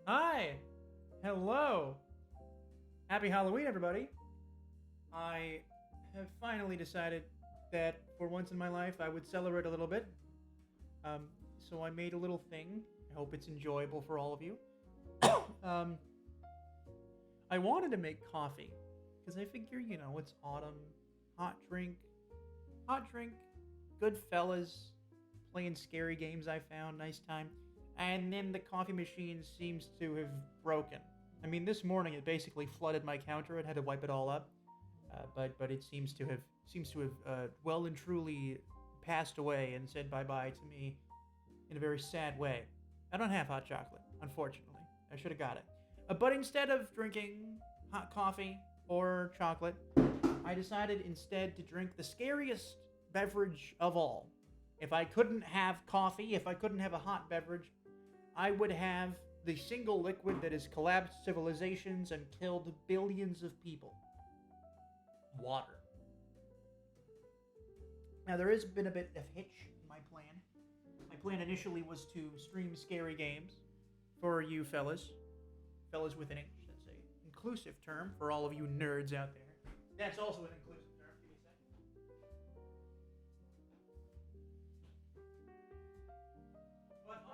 Hi! Hello! Happy Halloween, everybody! I have finally decided that for once in my life I would celebrate a little bit. Um, so I made a little thing. I hope it's enjoyable for all of you. um, I wanted to make coffee because I figure, it's autumn, hot drink, good fellas, playing scary games I found, nice time. And then the coffee machine seems to have broken. I mean, this morning it basically flooded my counter and had to wipe it all up. But it seems to have well and truly passed away and said bye bye to me in a very sad way. I don't have hot chocolate, unfortunately. I should have got it. But instead of drinking hot coffee or chocolate, I decided instead to drink the scariest beverage of all. If I couldn't have coffee, if I couldn't have a hot beverage, I would have the single liquid that has collapsed civilizations and killed billions of people: water. Now, there has been a bit of hitch in my plan. My plan initially was to stream scary games for you fellas. Fellas with an H, that's a inclusive term for all of you nerds out there. That's also an inclusive term. Give me a second. But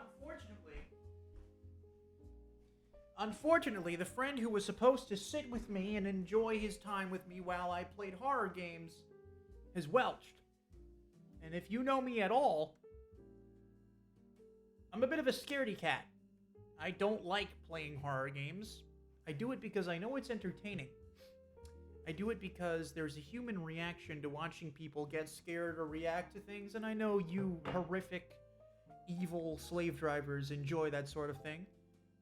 unfortunately, the friend who was supposed to sit with me and enjoy his time with me while I played horror games has welched. And if you know me at all, I'm a bit of a scaredy cat. I don't like playing horror games. I do it because I know it's entertaining. I do it because there's a human reaction to watching people get scared or react to things, and I know you horrific, evil slave drivers enjoy that sort of thing.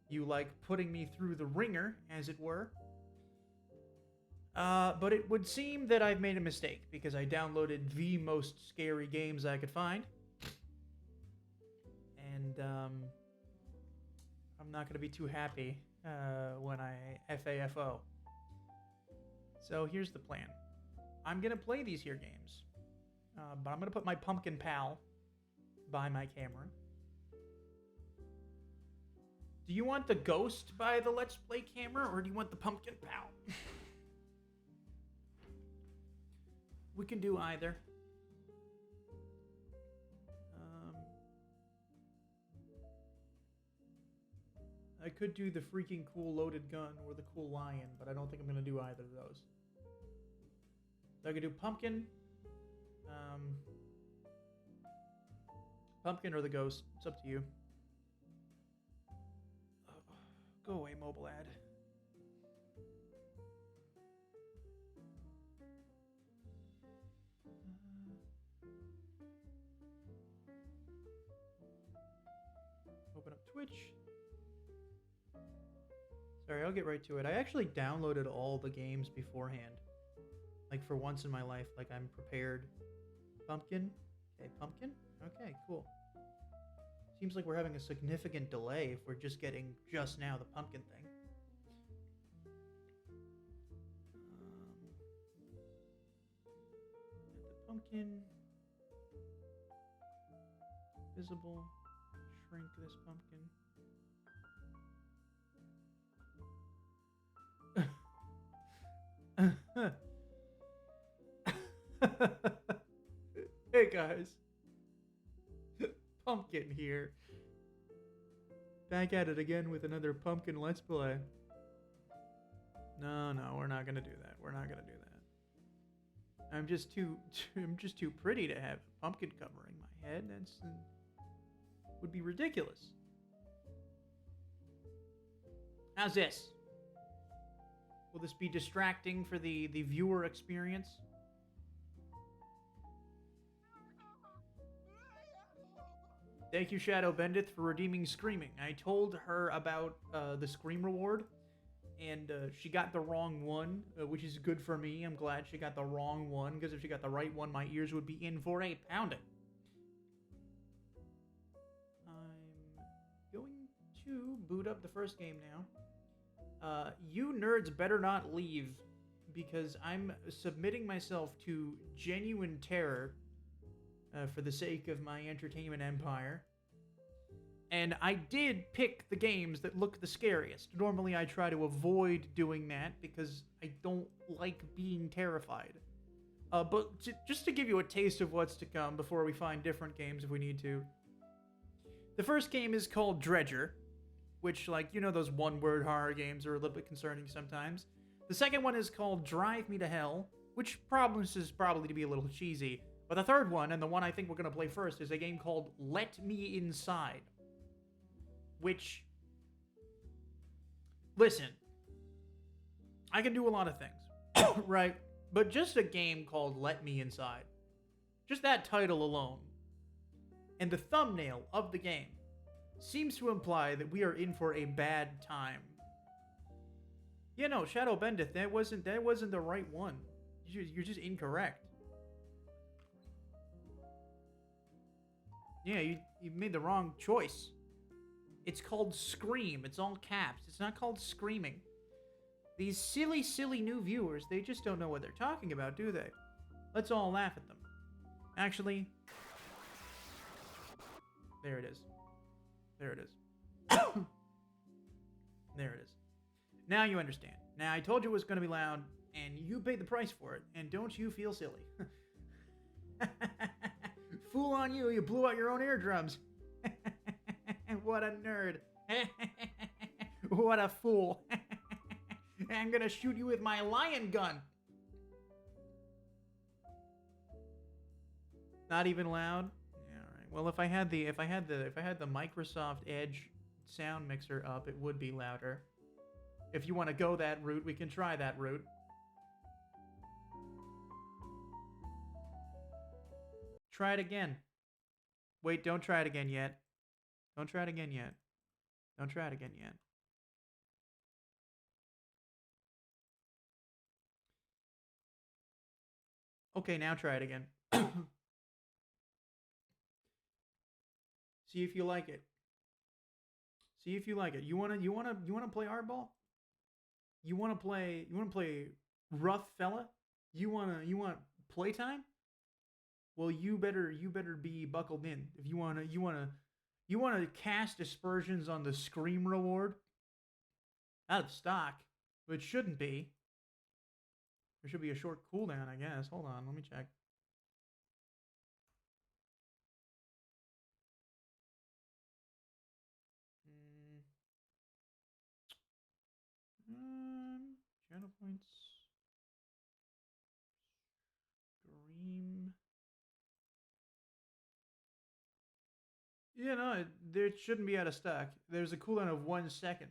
You like putting me through the ringer, as it were. But it would seem that I've made a mistake because I downloaded the most scary games I could find. And I'm not going to be too happy when I FAFO. So here's the plan. I'm going to play these here games. But I'm going to put my pumpkin pal by my camera. Do you want the ghost by the Let's Play camera, or do you want the pumpkin pal? We can do either. I could do the freaking cool loaded gun or the cool lion, but I don't think I'm going to do either of those. So I could do pumpkin. Pumpkin or the ghost. It's up to you. Go away, mobile ad. Open up Twitch. Sorry, I'll get right to it. I actually downloaded all the games beforehand. Like, for once in my life, like, I'm prepared. Pumpkin? Okay, pumpkin? Okay, cool. Seems like we're having a significant delay if we're just getting just now the pumpkin thing. The pumpkin. Visible. Shrink this pumpkin. Hey guys, Pumpkin here. Back at it again with another pumpkin let's play. No, we're not gonna do that. We're not gonna do that. I'm just too pretty to have a pumpkin covering my head. That's would be ridiculous. How's this? Will this be distracting for the viewer experience? Thank you, Shadow Bendith, for redeeming Screaming. I told her about the Scream reward, and she got the wrong one, which is good for me. I'm glad she got the wrong one, because if she got the right one, my ears would be in for a pounding. I'm going to boot up the first game now. You nerds better not leave, because I'm submitting myself to genuine terror for the sake of my entertainment empire. And I did pick the games that look the scariest. Normally, I try to avoid doing that because I don't like being terrified. But just to give you a taste of what's to come before we find different games if we need to. The first game is called Dredger, which, like, you know, those one word horror games are a little bit concerning sometimes. The second one is called Drive Me to Hell, which promises probably to be a little cheesy. But the third one, and the one I think we're going to play first, is a game called Let Me Inside. Which, listen, I can do a lot of things, right? But just a game called Let Me Inside, just that title alone, and the thumbnail of the game, seems to imply that we are in for a bad time. Yeah, no, Shadow Bendith, that wasn't the right one. You're just incorrect. Yeah, you made the wrong choice. It's called Scream. It's all caps. It's not called Screaming. These silly, silly new viewers, they just don't know what they're talking about, do they? Let's all laugh at them. Actually, there it is. There it is. There it is. Now you understand. Now, I told you it was going to be loud, and you paid the price for it, and don't you feel silly. Fool on you, you blew out your own eardrums. What a nerd. What a fool. I'm gonna shoot you with my lion gun. Not even loud? Yeah, all right. Well, if I had the Microsoft Edge sound mixer up, it would be louder. If you want to go that route, we can try that route. Try it again. Wait, don't try it again yet. Don't try it again yet. Don't try it again yet. Okay, now try it again. See if you like it. See if you like it. You wanna play hardball? You wanna play rough fella? You want playtime? Well, you better be buckled in. If you wanna cast aspersions on the Scream reward. Out of stock, which shouldn't be. There should be a short cooldown, I guess. Hold on, let me check. Channel points. Scream. Yeah, no, there shouldn't be out of stock. There's a cooldown of 1 second.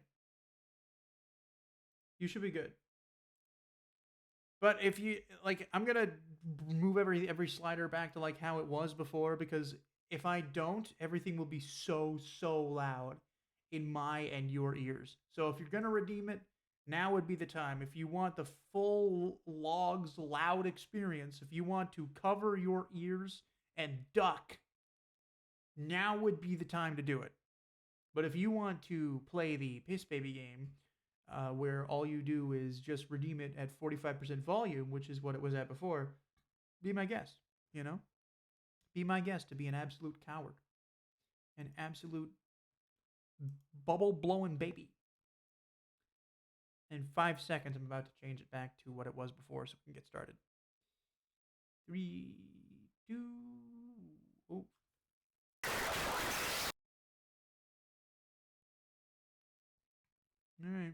You should be good. But if you like, I'm gonna move every slider back to like how it was before, because if I don't, everything will be so loud in my and your ears. So if you're gonna redeem it, now would be the time. If you want the full logs loud experience, if you want to cover your ears and duck, now would be the time to do it. But if you want to play the Piss Baby game, where all you do is just redeem it at 45% volume, which is what it was at before, be my guest, you know? Be my guest to be an absolute coward. An absolute bubble-blowing baby. In 5 seconds, I'm about to change it back to what it was before so we can get started. 3, 2, oh. All right.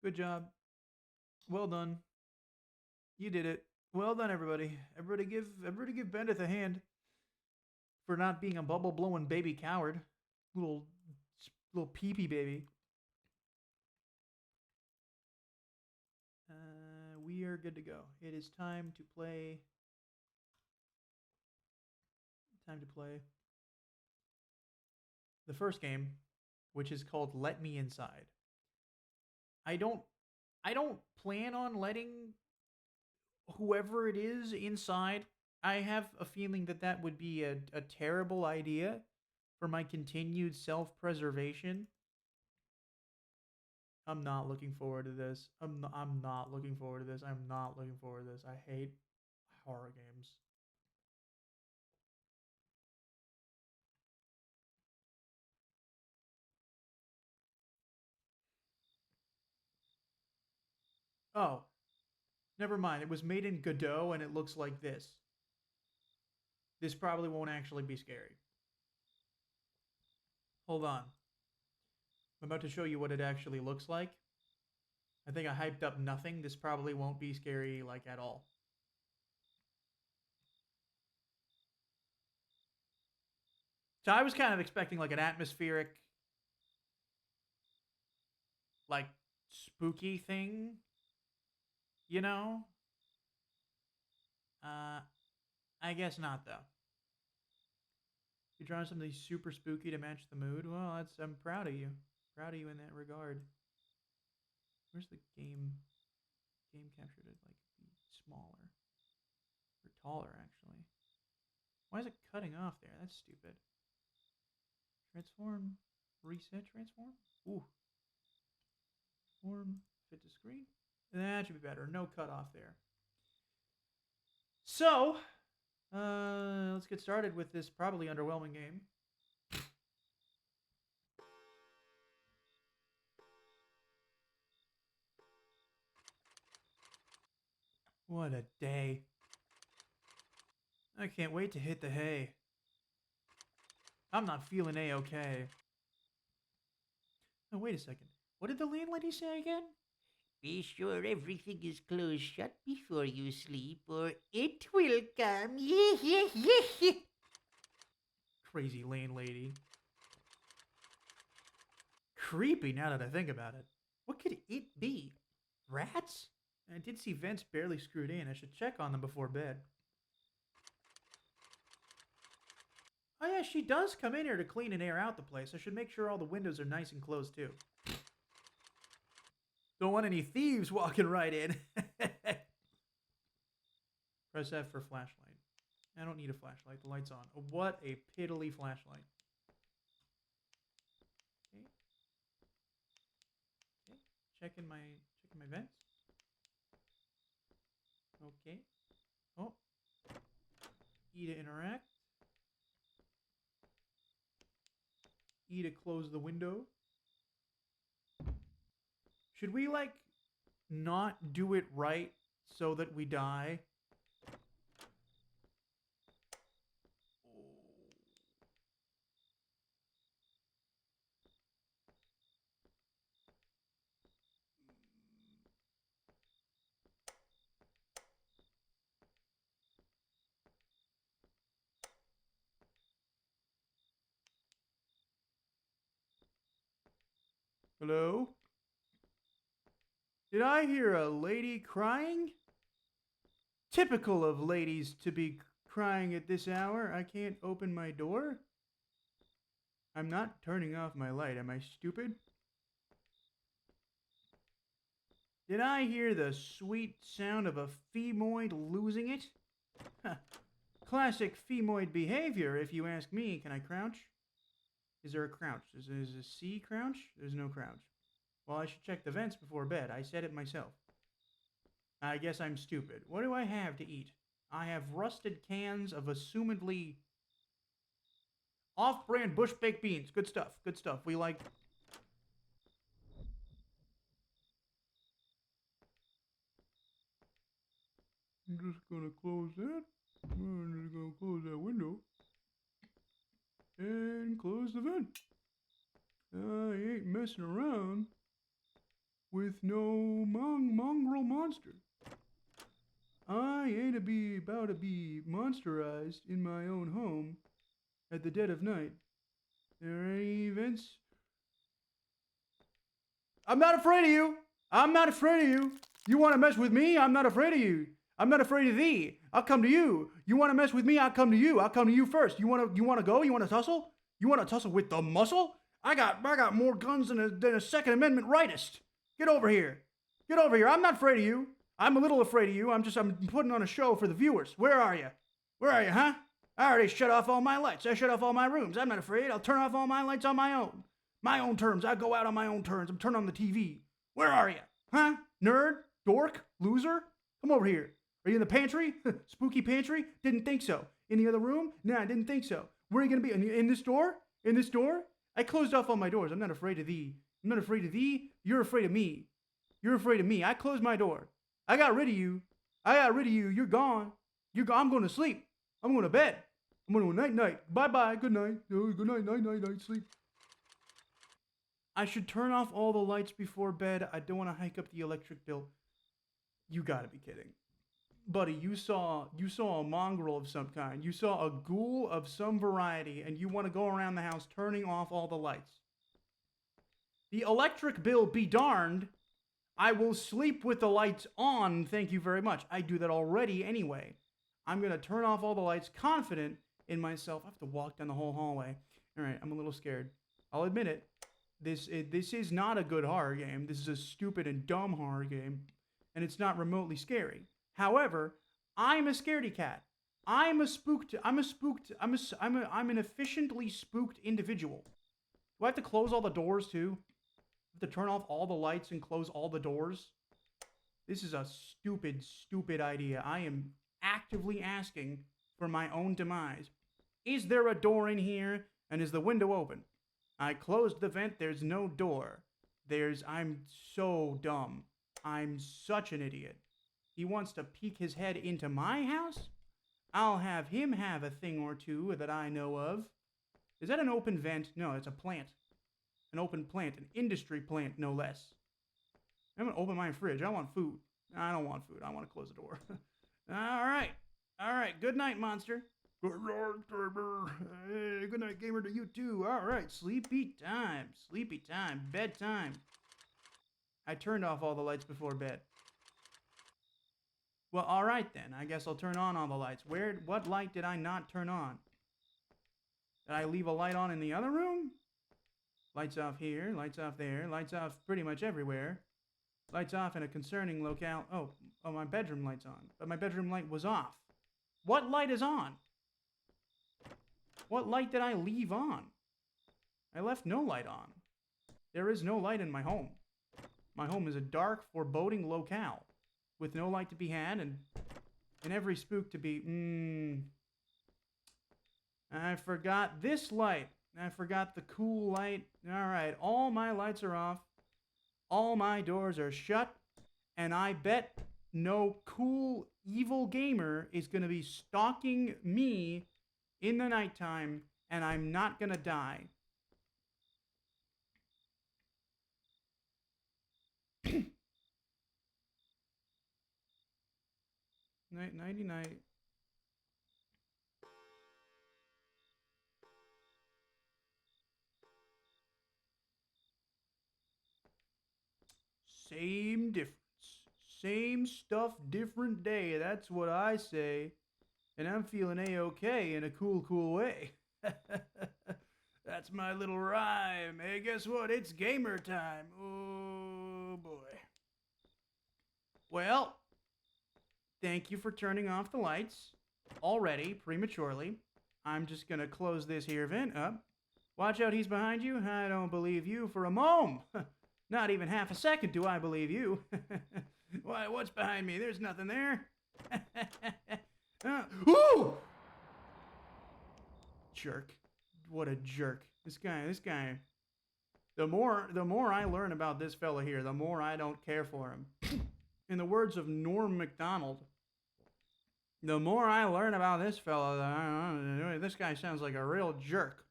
Good job. Well done. You did it. Well done, everybody. Everybody give Bendith a hand for not being a bubble blowing baby coward. Little pee-pee baby. We are good to go. It is time to play. Time to play the first game, which is called Let Me Inside. I don't plan on letting whoever it is inside. I have a feeling that would be a terrible idea for my continued self-preservation. I'm not looking forward to this. I'm not looking forward to this. I'm not looking forward to this. I hate horror games. Oh, never mind. It was made in Godot and it looks like this. This probably won't actually be scary. Hold on. I'm about to show you what it actually looks like. I think I hyped up nothing. This probably won't be scary, like, at all. So I was kind of expecting, like, an atmospheric, like, spooky thing, you know? Uh, I guess not, though. You're drawing something super spooky to match the mood? Well, I'm proud of you. Proud of you in that regard. Where's the game capture to, like, be smaller? Or taller, actually. Why is it cutting off there? That's stupid. Transform. Reset transform? Ooh. Transform. Fit to screen. That should be better. No cutoff there. So, let's get started with this probably underwhelming game. What a day. I can't wait to hit the hay. I'm not feeling A-okay. Oh, wait a second. What did the landlady say again? Be sure everything is closed shut before you sleep, or it will come. Crazy landlady. Creepy now that I think about it. What could it be? Rats? I did see vents barely screwed in. I should check on them before bed. Oh yeah, she does come in here to clean and air out the place. I should make sure all the windows are nice and closed too. Don't want any thieves walking right in. Press F for flashlight. I don't need a flashlight. The light's on. Oh, what a piddly flashlight. Okay. Okay. Checking my vents. Okay. Oh. E to interact. E to close the window. Should we, like, not do it right so that we die? Hello? Did I hear a lady crying? Typical of ladies to be crying at this hour. I can't open my door. I'm not turning off my light. Am I stupid? Did I hear the sweet sound of a femoid losing it? Classic femoid behavior, if you ask me. Can I crouch? Is there a crouch? Is a C crouch? There's no crouch. Well, I should check the vents before bed. I said it myself. I guess I'm stupid. What do I have to eat? I have rusted cans of assumedly off-brand bush baked beans. Good stuff. Good stuff. We like. I'm just gonna close that. I'm just gonna close that window. And close the vent. I ain't messing around with no mongrel monster. I ain't about to be monsterized in my own home at the dead of night. There are any vents? I'm not afraid of you. I'm not afraid of you. You want to mess with me? I'm not afraid of you. I'm not afraid of thee. I'll come to you. You want to mess with me? I'll come to you. I'll come to you first. You want to go? You want to tussle? You want to tussle with the muscle? I got more guns than a Second Amendment rightist. Get over here. Get over here. I'm not afraid of you. I'm a little afraid of you. I'm putting on a show for the viewers. Where are you? Where are you, huh? I already shut off all my lights. I shut off all my rooms. I'm not afraid. I'll turn off all my lights on my own. My own terms. I go out on my own terms. I'm turning on the TV. Where are you? Huh? Nerd? Dork? Loser? Come over here. Are you in the pantry? Spooky pantry? Didn't think so. In the other room? Nah, didn't think so. Where are you going to be? In this door? In this door? I closed off all my doors. I'm not afraid of thee. I'm not afraid of thee. You're afraid of me. You're afraid of me. I closed my door. I got rid of you. I got rid of you. You're gone. You're gone. I'm going to sleep. I'm going to bed. I'm going to night. Bye. Good night. Good night. Night. Sleep. I should turn off all the lights before bed. I don't want to hike up the electric bill. You gotta be kidding. Buddy, you saw a mongrel of some kind. You saw a ghoul of some variety, and you want to go around the house turning off all the lights. The electric bill be darned. I will sleep with the lights on, thank you very much. I do that already anyway. I'm gonna turn off all the lights, confident in myself. I have to walk down the whole hallway. Alright, I'm a little scared. I'll admit it. This is not a good horror game. This is a stupid and dumb horror game, and it's not remotely scary. However, I'm a scaredy cat. I'm an efficiently spooked individual. Do I have to close all the doors too? I have to turn off all the lights and close all the doors? This is a stupid idea. I am actively asking for my own demise. Is there a door in here? And is the window open? I closed the vent. There's no door. I'm so dumb. I'm such an idiot. He wants to peek his head into my house? I'll have him have a thing or two that I know of. Is that an open vent? No, it's a plant. An open plant. An industry plant, no less. I'm going to open my fridge. I want food. I don't want food. I want to close the door. All right. Good night, monster. Good night, gamer. Hey, good night, gamer, to you too. All right, sleepy time. Bedtime. I turned off all the lights before bed. Well, all right then. I guess I'll turn on all the lights. What light did I not turn on? Did I leave a light on in the other room? Lights off here, lights off there, lights off pretty much everywhere. Lights off in a concerning locale. Oh, my bedroom light's on. But my bedroom light was off. What light is on? What light did I leave on? I left no light on. There is no light in my home. My home is a dark, foreboding locale with no light to be had and every spook to be, I forgot this light. I forgot the cool light. All right, all my lights are off. All my doors are shut. And I bet no cool, evil gamer is going to be stalking me in the nighttime, and I'm not going to die. Nighty-night. Same difference. Same stuff, different day. That's what I say. And I'm feeling A-okay in a cool way. That's my little rhyme. Hey, guess what? It's gamer time. Oh, boy. Well, thank you for turning off the lights already, prematurely. I'm just going to close this here vent up. Watch out, he's behind you. I don't believe you for a moment. Not even half a second do I believe you. Why, what's behind me? There's nothing there. Ooh! Jerk. What a jerk. This guy. The more I learn about this fella here, the more I don't care for him. In the words of Norm Macdonald, the more I learn about this fella, this guy sounds like a real jerk.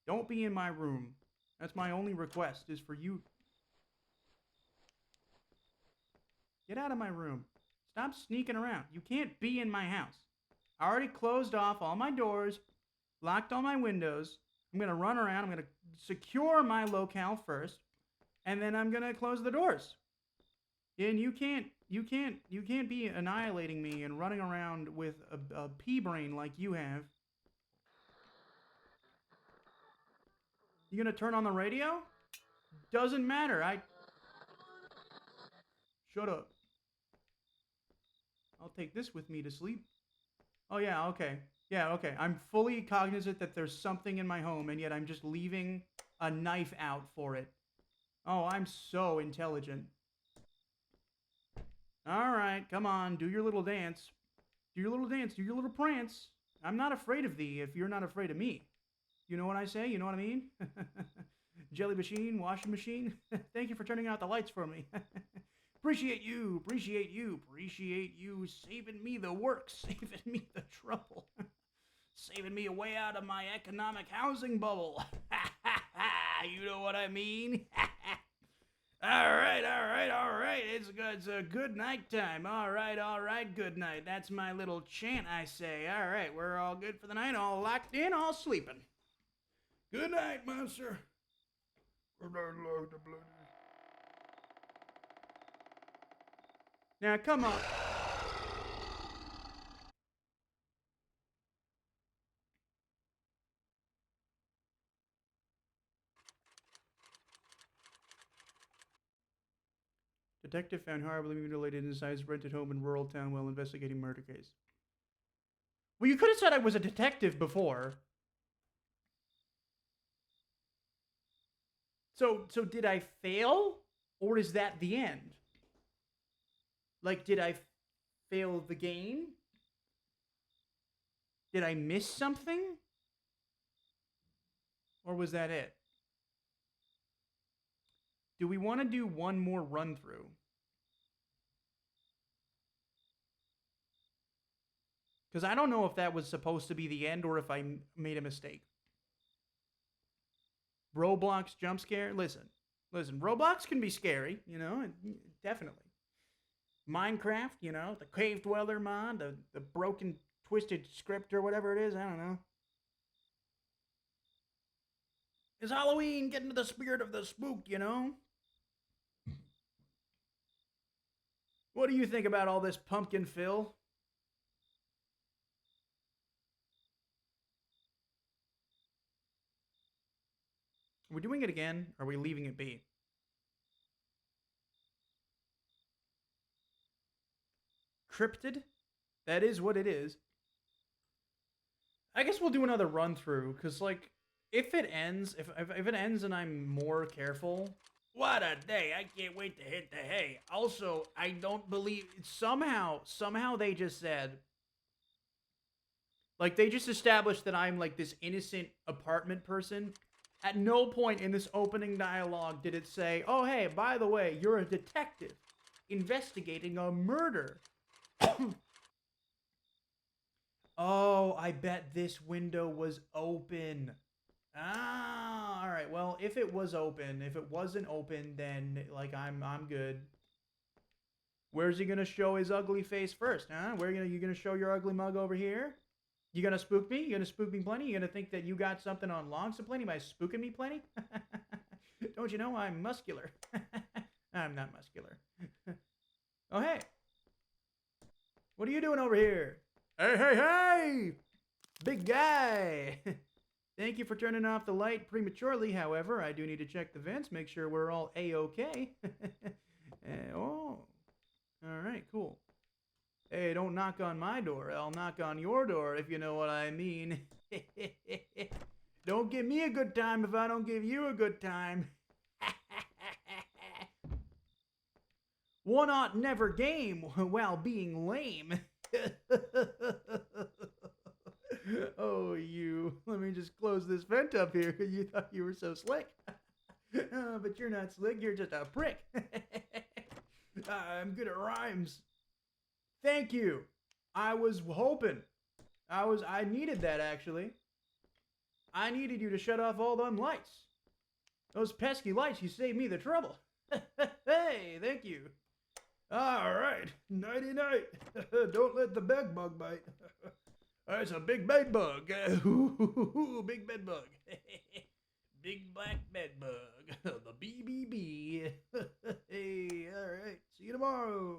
Don't be in my room. That's my only request, is for you. Get out of my room. Stop sneaking around. You can't be in my house. I already closed off all my doors, locked all my windows. I'm going to run around. I'm going to secure my locale first, and then I'm going to close the doors. And you can't be annihilating me and running around with a pea brain like you have. You going to turn on the radio? Doesn't matter. Shut up. I'll take this with me to sleep. Oh, yeah, okay. Yeah, okay. I'm fully cognizant that there's something in my home, and yet I'm just leaving a knife out for it. Oh, I'm so intelligent. All right, come on. Do your little dance. Do your little dance. Do your little prance. I'm not afraid of thee if you're not afraid of me. You know what I say? You know what I mean? Jelly machine, washing machine. Thank you for turning out the lights for me. Appreciate you, appreciate you, appreciate you saving me the work, saving me the trouble, saving me a way out of my economic housing bubble. You know what I mean? All right, all right, all right. It's a good night time. All right, good night. That's my little chant I say. All right, we're all good for the night, all locked in, all sleeping. Good night, monster. Good night, Lord the Bloody. Now, come on. Detective found horribly mutilated inside his rented home in rural town while investigating murder case. Well, you could have said I was a detective before. So did I fail? Or is that the end? Like, did I fail the game? Did I miss something? Or was that it? Do we want to do one more run through? Because I don't know if that was supposed to be the end or if I made a mistake. Roblox jump scare? Listen. Roblox can be scary, you know, definitely. Minecraft, you know, the cave dweller mod, the broken, twisted script or whatever it is, I don't know. It's Halloween, get into the spirit of the spook, you know? What do you think about all this pumpkin fill? Are we doing it again? Or are we leaving it be? Cryptid? That is what it is. I guess we'll do another run through, because, like, if it ends, if it ends and I'm more careful, what a day. I can't wait to hit the hay. Also, I don't believe, somehow they just said, like, they just established that I'm, like, this innocent apartment person. At no point in this opening dialogue did it say, oh, hey, by the way, you're a detective investigating a murder. Oh, I bet this window was open. Ah, all right. Well, if it was open, if it wasn't open, then like I'm good. Where's he gonna show his ugly face first, huh? You gonna show your ugly mug over here? You gonna spook me? You gonna spook me plenty? You gonna think that you got something on long plenty by spooking me plenty? Don't you know I'm muscular? I'm not muscular. Oh hey, what are you doing over here? Hey hey hey, big guy. Thank you for turning off the light prematurely. However, I do need to check the vents, make sure we're all A-okay. Oh, all right, cool. Hey, don't knock on my door. I'll knock on your door, if you know what I mean. Don't give me a good time if I don't give you a good time. One ought never game while being lame. Oh, you. Let me just close this vent up here. You thought you were so slick. But you're not slick. You're just a prick. I'm good at rhymes. Thank you. I was hoping. I needed that, actually. I needed you to shut off all them lights. Those pesky lights, you saved me the trouble. Hey, thank you. All right. Nighty-night. Don't let the bed bug bite. It's a big bed bug. Big bed bug. Big black bed bug. The BBB. Hey, all right. See you tomorrow.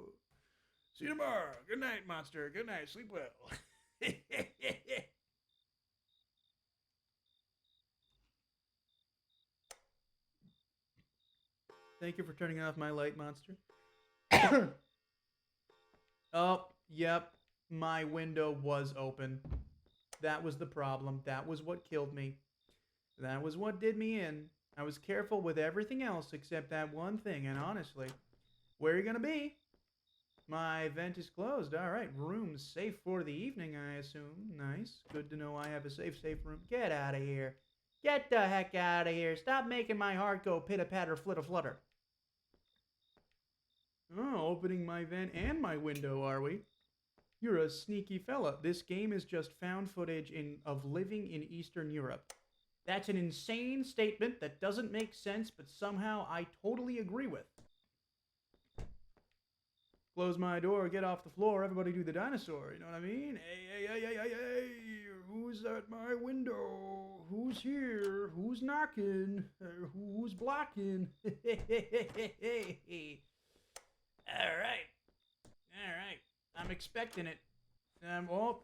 See you tomorrow. Good night, monster. Good night. Sleep well. Thank you for turning off my light, monster. Oh, yep. My window was open. That was the problem. That was what killed me. That was what did me in. I was careful with everything else except that one thing, and honestly, where are you gonna be? My vent is closed. All right, room's safe for the evening, I assume. Nice. Good to know I have a safe room. Get out of here. Get the heck out of here. Stop making my heart go pitter-patter, flitter-flutter. Oh, opening my vent and my window, are we? You're a sneaky fella. This game is just found footage of living in Eastern Europe. That's an insane statement that doesn't make sense, but somehow I totally agree with. Close my door, get off the floor, everybody do the dinosaur, you know what I mean? Hey, who's at my window? Who's here? Who's knocking? Who's blocking? Alright. Alright. I'm expecting it. Your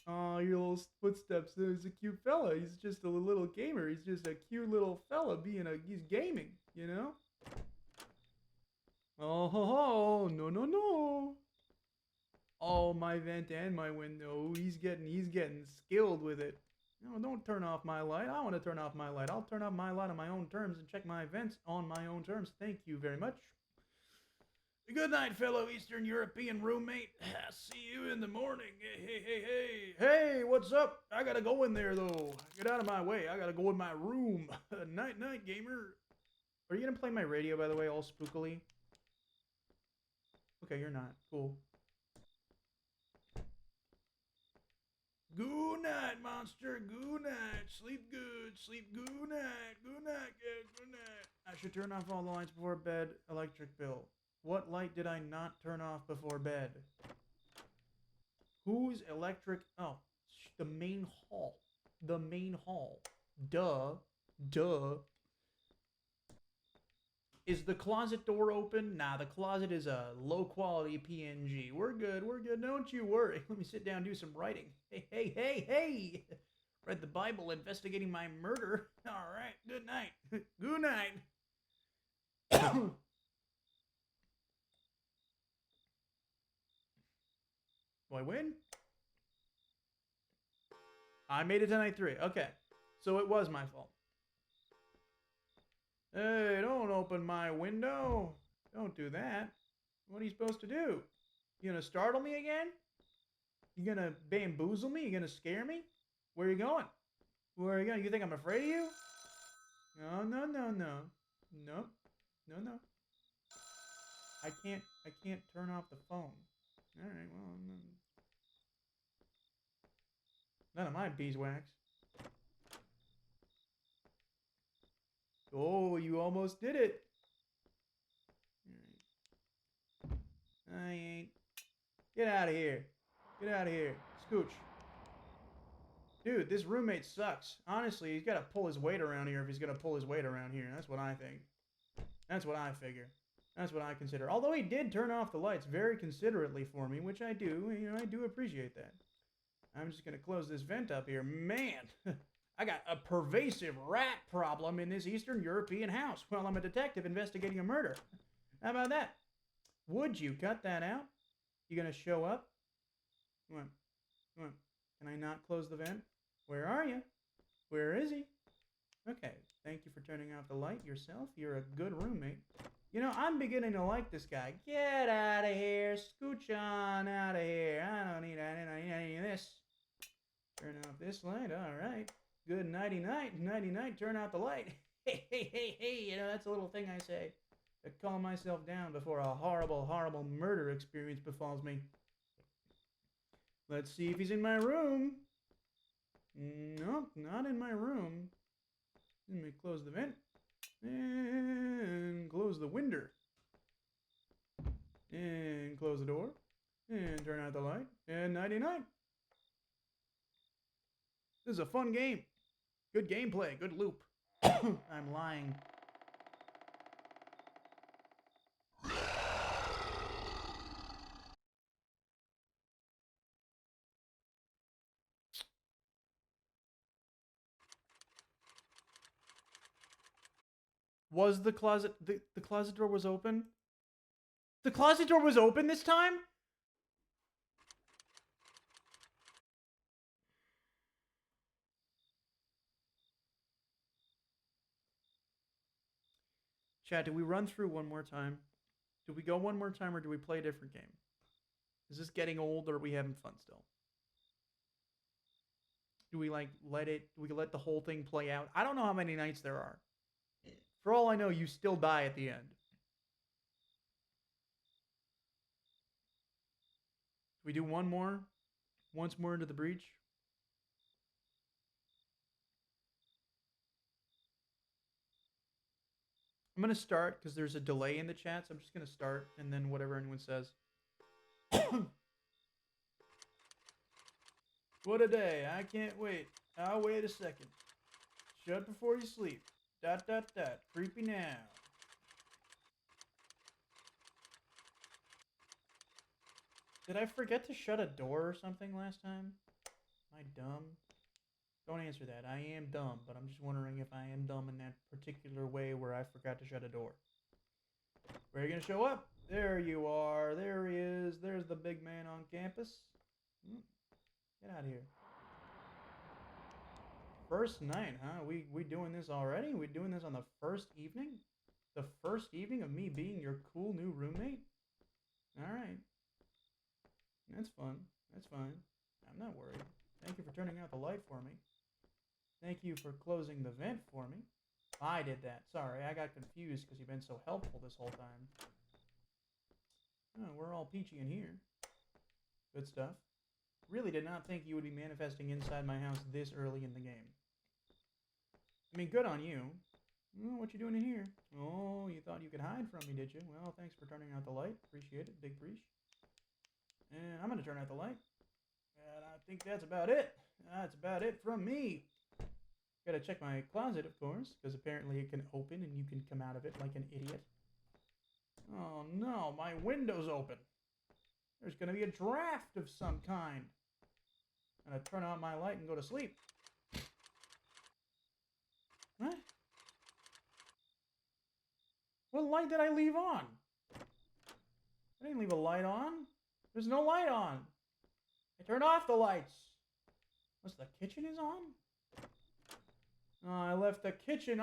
little footsteps. There's a cute fella. He's just a little gamer. He's just a cute little fella he's gaming, you know? Oh, ho, ho. No, no, no. Oh, my vent and my window. He's getting skilled with it. No, don't turn off my light. I want to turn off my light. I'll turn off my light on my own terms and check my vents on my own terms. Thank you very much. Good night, fellow Eastern European roommate. See you in the morning. Hey. Hey, what's up? I gotta go in there, though. Get out of my way. I gotta go in my room. Night, gamer. Are you gonna play my radio, by the way, all spookily? Okay, you're not. Cool. Good night, monster. Good night. Sleep good. Sleep good night. Good night, guys. Good night. I should turn off all the lights before bed. Electric bill. What light did I not turn off before bed? Whose electric... Oh, the main hall. The main hall. Duh. Is the closet door open? Nah, the closet is a low-quality PNG. We're good. Don't you worry. Let me sit down and do some writing. Hey. Read the Bible investigating my murder. All right. Good night. Good night. Do I win? I made it to night 3. Okay. So it was my fault. Hey, don't open my window. Don't do that. What are you supposed to do? You gonna startle me again? You gonna bamboozle me? You gonna scare me? Where are you going? Where are you going? You think I'm afraid of you? No. Nope. No. I can't turn off the phone. Alright, well, none of my beeswax. Oh, you almost did it. I ain't. Get out of here. Scooch. Dude, this roommate sucks. Honestly, he's got to pull his weight around here if he's going to pull his weight around here. That's what I think. That's what I figure. That's what I consider. Although he did turn off the lights very considerately for me, which I do. You know, I do appreciate that. I'm just going to close this vent up here. Man, I got a pervasive rat problem in this Eastern European house. Well, I'm a detective investigating a murder. How about that? Would you cut that out? You going to show up? Come on. Can I not close the vent? Where are you? Where is he? Okay, thank you for turning off the light yourself. You're a good roommate. You know, I'm beginning to like this guy. Get out of here. Scooch on out of here. I don't need any of this. Turn off this light. All right. Good nighty-night. Nighty-night. Turn out the light. Hey. You know, that's a little thing I say to calm myself down before a horrible murder experience befalls me. Let's see if he's in my room. Nope, not in my room. Let me close the vent. And close the window. And close the door. And turn out the light. And nighty-night. This is a fun game. Good gameplay. Good loop. I'm lying. Was the closet... The closet door was open? The closet door was open this time? Chat, do we run through one more time? Do we go one more time or do we play a different game? Is this getting old or are we having fun still? Do we like let it? Do we let the whole thing play out? I don't know how many nights there are. For all I know, you still die at the end. Do we do one more? Once more into the breach? I'm gonna start because there's a delay in the chat, so I'm just gonna start and then whatever anyone says. What a day! I can't wait. I'll wait a second. Shut before you sleep. Dot dot dot. Creepy now. Did I forget to shut a door or something last time? Am I dumb? Don't answer that. I am dumb, but I'm just wondering if I am dumb in that particular way where I forgot to shut a door. Where are you gonna show up? There you are. There he is. There's the big man on campus. Get out of here. First night, huh? We doing this already? We doing this on the first evening? The first evening of me being your cool new roommate? Alright. That's fun. That's fine. I'm not worried. Thank you for turning out the light for me. Thank you for closing the vent for me. I did that. Sorry, I got confused because you've been so helpful this whole time. Oh, we're all peachy in here. Good stuff. Really did not think you would be manifesting inside my house this early in the game. I mean, good on you. Oh, what you doing in here? Oh, you thought you could hide from me, did you? Well, thanks for turning out the light. Appreciate it. Big breach. And I'm going to turn out the light. And I think that's about it. That's about it from me. Gotta check my closet, of course, because apparently it can open and you can come out of it like an idiot. Oh no, my window's open. There's gonna be a draft of some kind. I'm gonna turn out my light and go to sleep. What? What light did I leave on? I didn't leave a light on. There's no light on. I turned off the lights. What's the kitchen is on? Oh, I left the kitchen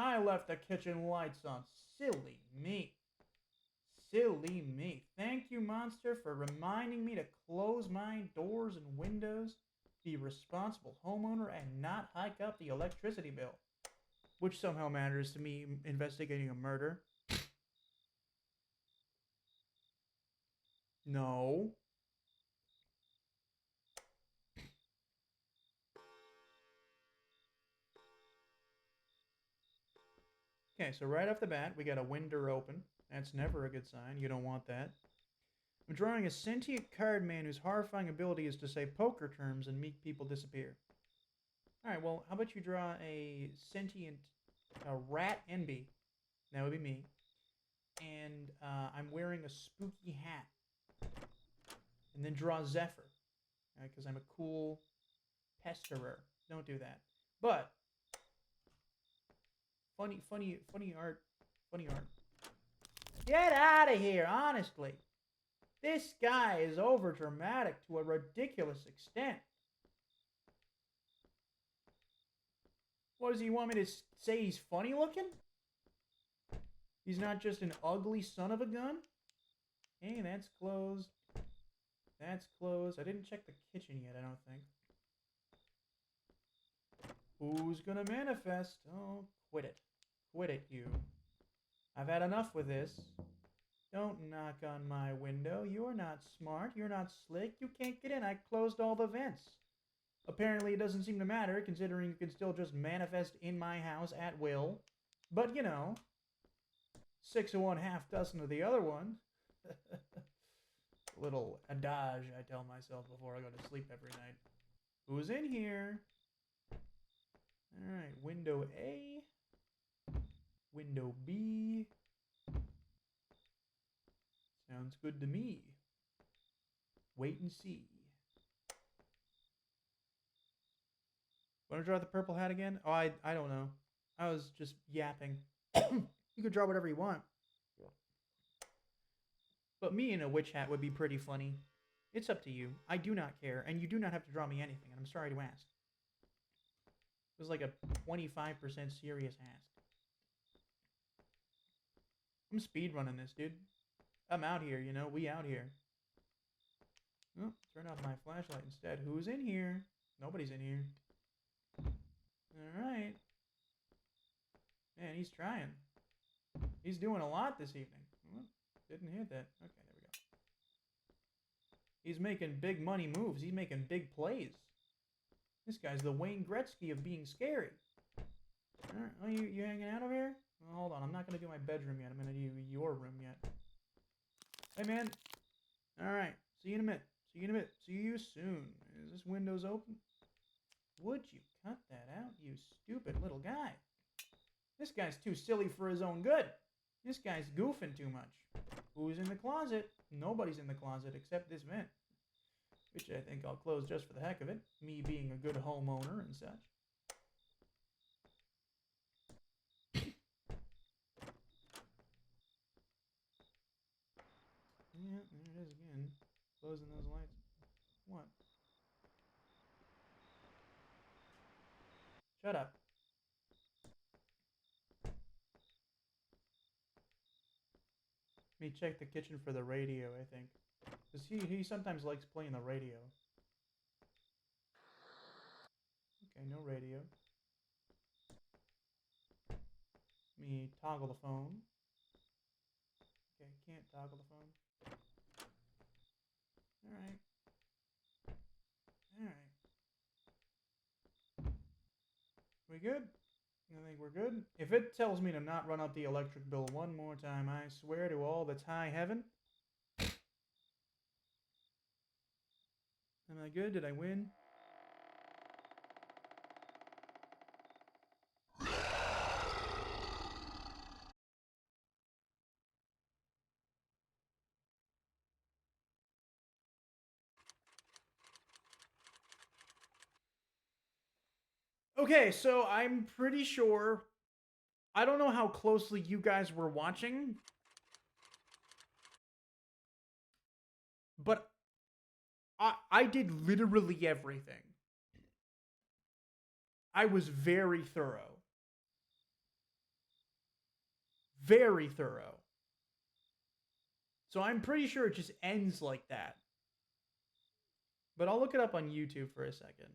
lights on. Silly me. Silly me. Thank you, Monster, for reminding me to close my doors and windows, be a responsible homeowner, and not hike up the electricity bill. Which somehow matters to me investigating a murder. No. Okay, so right off the bat, we got a window open. That's never a good sign. You don't want that. I'm drawing a sentient card man whose horrifying ability is to say poker terms and make people disappear. Alright, well, how about you draw a sentient rat enby? That would be me. And I'm wearing a spooky hat. And then draw Zephyr. Because I'm a cool pesterer. Don't do that. But funny art. Funny art. Get out of here, honestly. This guy is over dramatic to a ridiculous extent. What does he want me to say? He's funny looking? He's not just an ugly son of a gun? Hey, that's closed. That's closed. I didn't check the kitchen yet, I don't think. Who's gonna manifest? Oh, quit it. Quit it, you. I've had enough with this. Don't knock on my window. You're not smart. You're not slick. You can't get in. I closed all the vents. Apparently, it doesn't seem to matter, considering you can still just manifest in my house at will. But, you know, 6 of one, half dozen of the other one. Little adage I tell myself before I go to sleep every night. Who's in here? Alright, window A. Window B. Sounds good to me. Wait and see. Want to draw the purple hat again? Oh, I don't know. I was just yapping. You could draw whatever you want. But me in a witch hat would be pretty funny. It's up to you. I do not care, and you do not have to draw me anything, and I'm sorry to ask. It was like a 25% serious ask. I'm speedrunning this, dude. I'm out here, you know? We out here. Oh, turn off my flashlight instead. Who's in here? Nobody's in here. he's trying. He's doing a lot this evening. Oh, didn't hear that. Okay, there we go. He's making big money moves. He's making big plays. This guy's the Wayne Gretzky of being scary. All right. Oh, you hanging out over here? Well, hold on. I'm not going to do my bedroom yet. I'm going to do your room yet. Hey, man. All right. See you in a minute. See you in a bit. See you soon. Is this windows open? Would you cut that out, you stupid little guy? This guy's too silly for his own good. This guy's goofing too much. Who's in the closet? Nobody's in the closet except this vent, which I think I'll close just for the heck of it, me being a good homeowner and such. Yeah, there it is again. Closing those lights. What? Shut up. Let me check the kitchen for the radio, I think. Because he sometimes likes playing the radio. Okay, no radio. Let me toggle the phone. Okay, can't toggle the phone. Alright. Alright. We good? I think we're good. If it tells me to not run up the electric bill one more time, I swear to all that's high heaven. Am I good? Did I win? Okay, so I'm pretty sure. I don't know how closely you guys were watching, but I did literally everything. I was very thorough. Very thorough. So I'm pretty sure it just ends like that. But I'll look it up on YouTube for a second.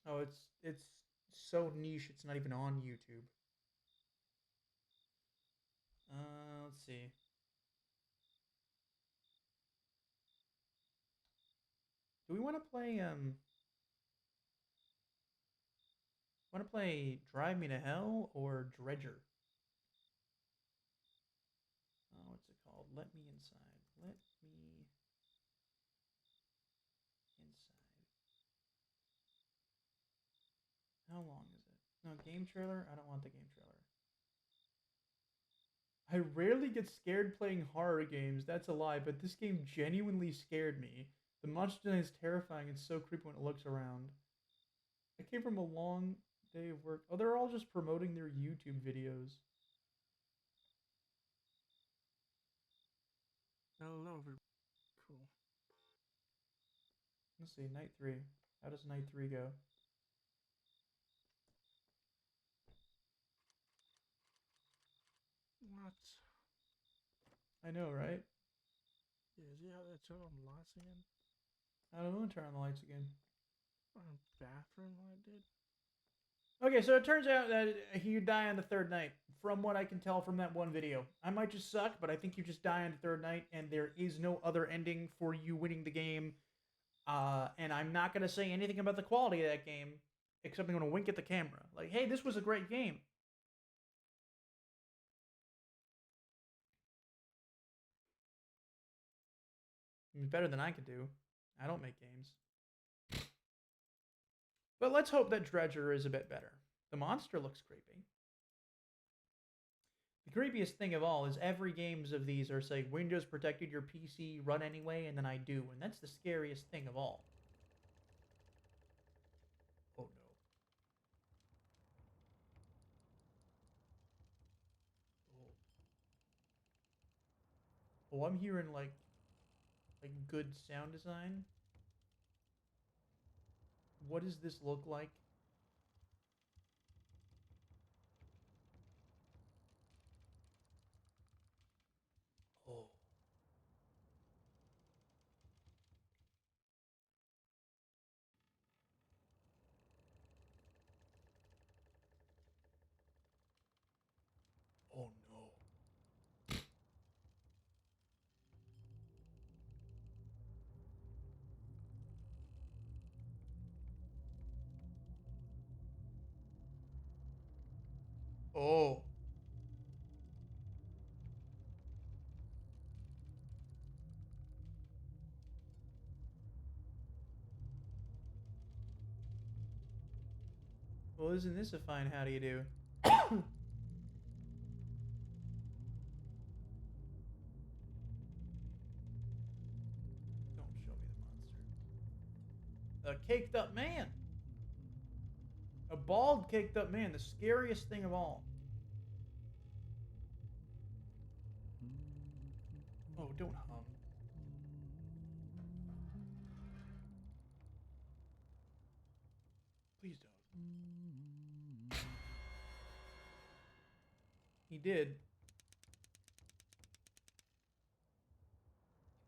Oh, it's so niche it's not even on YouTube. Let's see. Do we want to play want to play Drive Me to Hell or Dredger? Oh, what's it called? Let Me Inside. Let Me Inside. How long is it? No, game trailer? I don't want the game trailer. I rarely get scared playing horror games. That's a lie, but this game genuinely scared me. The monster design is terrifying and so creepy when it looks around. I came from a long day of work. Oh, they're all just promoting their YouTube videos. Hello, everybody. Cool. Let's see, night 3. How does night 3 go? What? I know, right? Yeah, is he out there turn on the lights again? I don't want to turn on the lights again. Bathroom light did? Okay, so it turns out that you die on the 3rd night, from what I can tell from that one video. I might just suck, but I think you just die on the 3rd night, and there is no other ending for you winning the game. And I'm not going to say anything about the quality of that game, except I'm going to wink at the camera. Like, hey, this was a great game. It's better than I could do. I don't make games. But let's hope that Dredger is a bit better. The monster looks creepy. The creepiest thing of all is every games of these are saying Windows protected your PC, run anyway, and then I do. And that's the scariest thing of all. Oh no. Oh, I'm hearing like good sound design. What does this look like? Oh. Well, isn't this a fine how do you do? Don't show me the monster. A caked up man. A bald caked up man. The scariest thing of all. Oh, don't hum. Please don't. He did.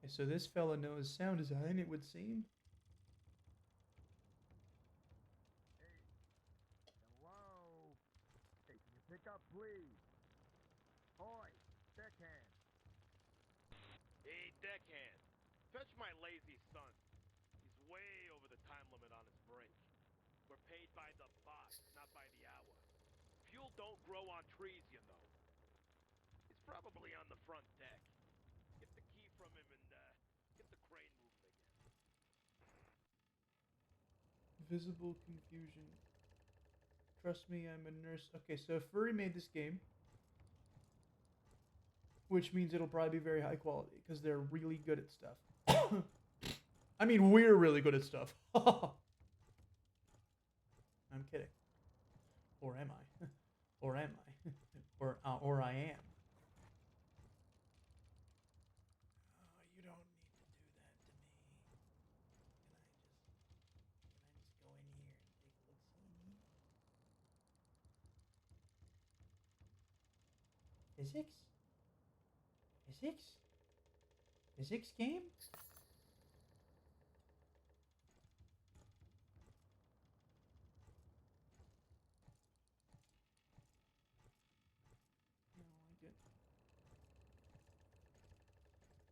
Okay, so this fella knows sound design, it would seem. Hello? Hey, can you pick up, please? Oi, deckhand. Hey, deckhand. Fetch my lazy son. He's way over the time limit on his break. We're paid by the box, not by the hour. Fuel don't grow on trees, you know. He's probably on the front deck. Get the key from him and, get the crane moving again. Visible confusion. Trust me, I'm a nurse. Okay, so Furry made this game. Which means it'll probably be very high quality, because they're really good at stuff. I mean, we're really good at stuff. I'm kidding. Or am I? Or am I? Or I am. Oh, you don't need to do that to me. Can I just go in here and take a look see? Physics? Physics? Physics game? I don't like it.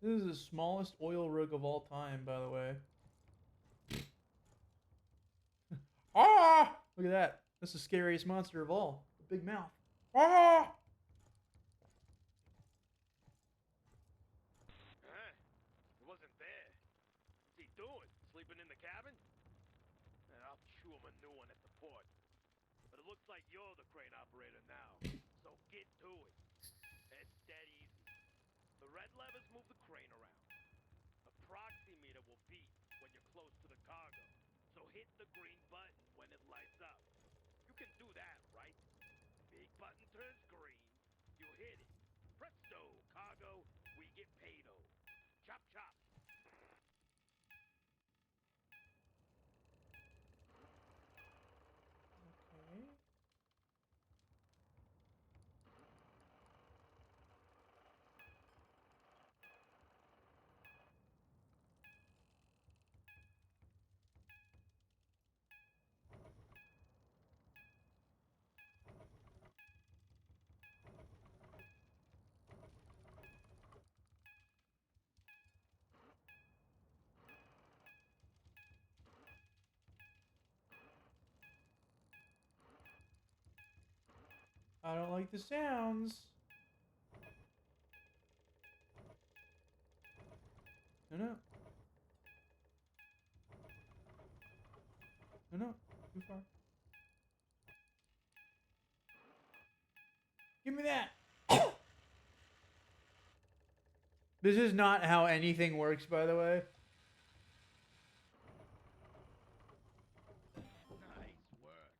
This is the smallest oil rig of all time, by the way. Ah! Look at that. That's the scariest monster of all. The big mouth. Ah! Huh? He wasn't there. What's he doing? Sleeping in the cabin? I'll chew him a new one at the port. But it looks like you're the crane operator now. So get to it. It's dead easy. The red levers move the crane around. A proxy meter will beep when you're close to the cargo. So hit the green button when it lights up. You can do that, right? Big button turns green. You hit it. Presto, cargo, we get paid-o. Chop chop. Okay. I don't like the sounds. No, no. No, no. Too far. Give me that. This is not how anything works, by the way. Nice work.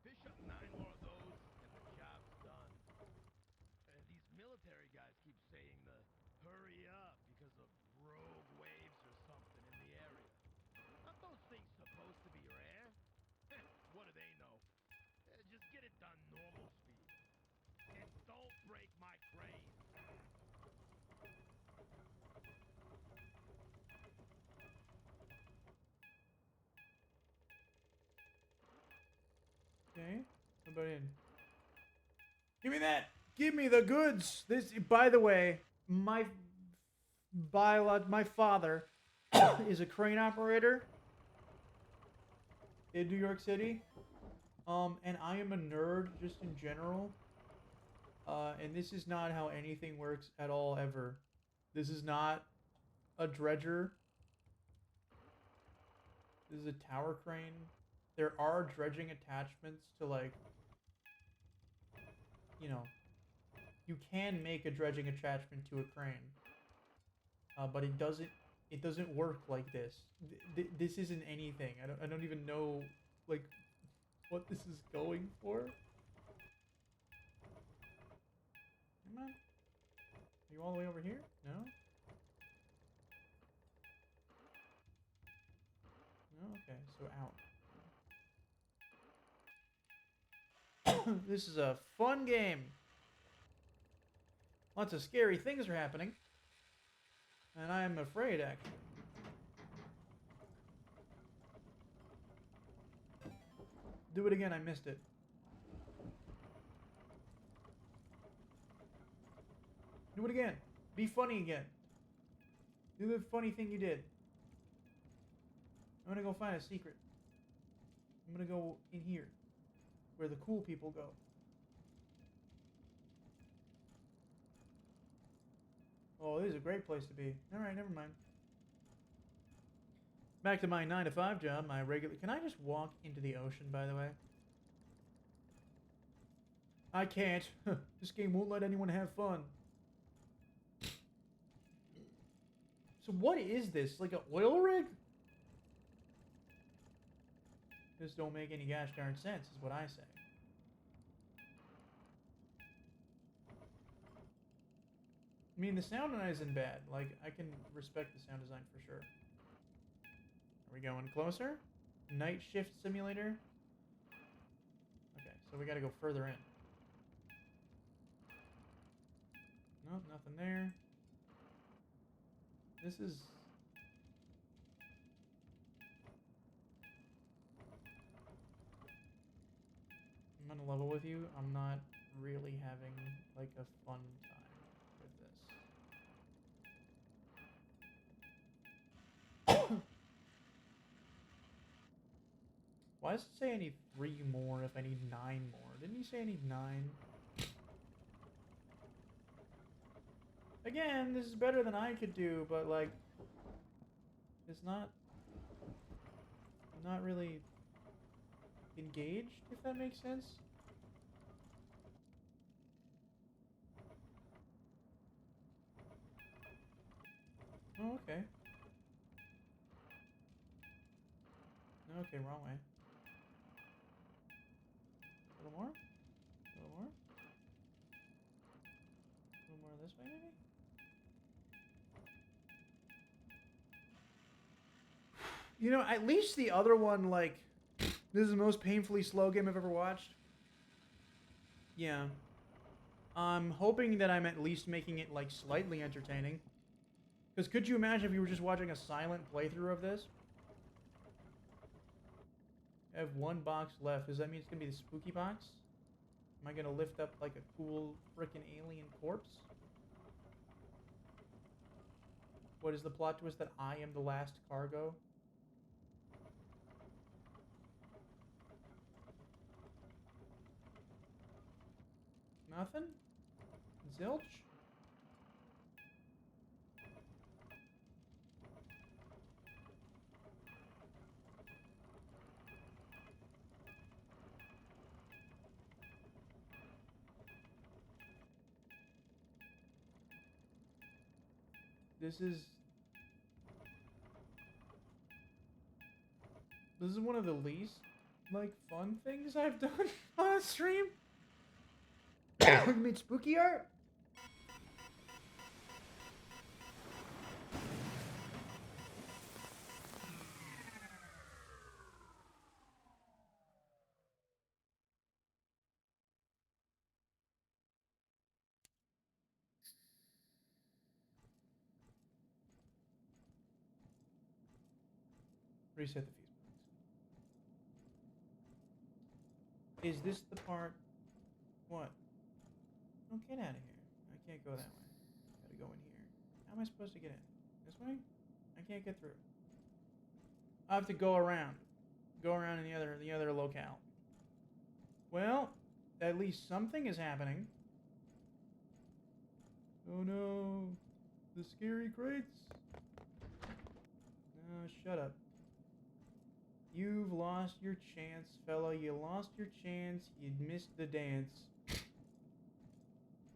Fish up 9 more of those, and the job's done. These military guys keep saying to hurry up because of rogue waves or something in the area. Aren't those things supposed to be rare? What do they know? Just get it done normal speed. And don't break my crane. Okay. How about in? Give me that. Give me the goods. This, by the way, my father is a crane operator in New York City. And I am a nerd just in general. And this is not how anything works at all, ever. This is not a dredger. This is a tower crane. There are dredging attachments to, like, you know, you can make a dredging attachment to a crane. But it doesn't work like this. This isn't anything. I don't even know, like, what this is going for. Come on. Are you all the way over here? No? No? Okay, so out. This is a fun game. Lots of scary things are happening. And I'm afraid, actually. Do it again, I missed it. Do it again. Be funny again. Do the funny thing you did. I'm gonna go find a secret. I'm gonna go in here, where the cool people go. Oh, this is a great place to be. Alright, never mind. Back to my 9-to-5 job, my regular... Can I just walk into the ocean, by the way? I can't. This game won't let anyone have fun. So what is this? Like an oil rig? This don't make any gosh darn sense, is what I say. I mean, the sound design isn't bad. Like, I can respect the sound design for sure. Are we going closer? Night shift simulator? Okay, so we gotta go further in. Nope, nothing there. This is... I'm gonna level with you. I'm not really having, like, a fun time with this. Why does it say I need 3 more if I need 9 more? Didn't you say I need 9? Again, this is better than I could do, but, like, it's not... I'm not really engaged, if that makes sense. Oh, okay. Okay, wrong way. A little more? A little more? A little more this way, maybe? You know, at least the other one, like... This is the most painfully slow game I've ever watched. Yeah. I'm hoping that I'm at least making it, like, slightly entertaining. Because could you imagine if you were just watching a silent playthrough of this? I have 1 box left. Does that mean it's going to be the spooky box? Am I going to lift up, like, a cool frickin' alien corpse? What is the plot twist that I am the last cargo? Nothing? Zilch? This is one of the least, like, fun things I've done on a stream. You made spooky art? Reset the fuse box. Is this the part? What? Oh, get out of here. I can't go that way. Gotta go in here. How am I supposed to get in? This way? I can't get through. I have to go around. Go around in the other locale. Well, at least something is happening. The scary crates. No, shut up. You've lost your chance, fella. You lost your chance. You missed the dance.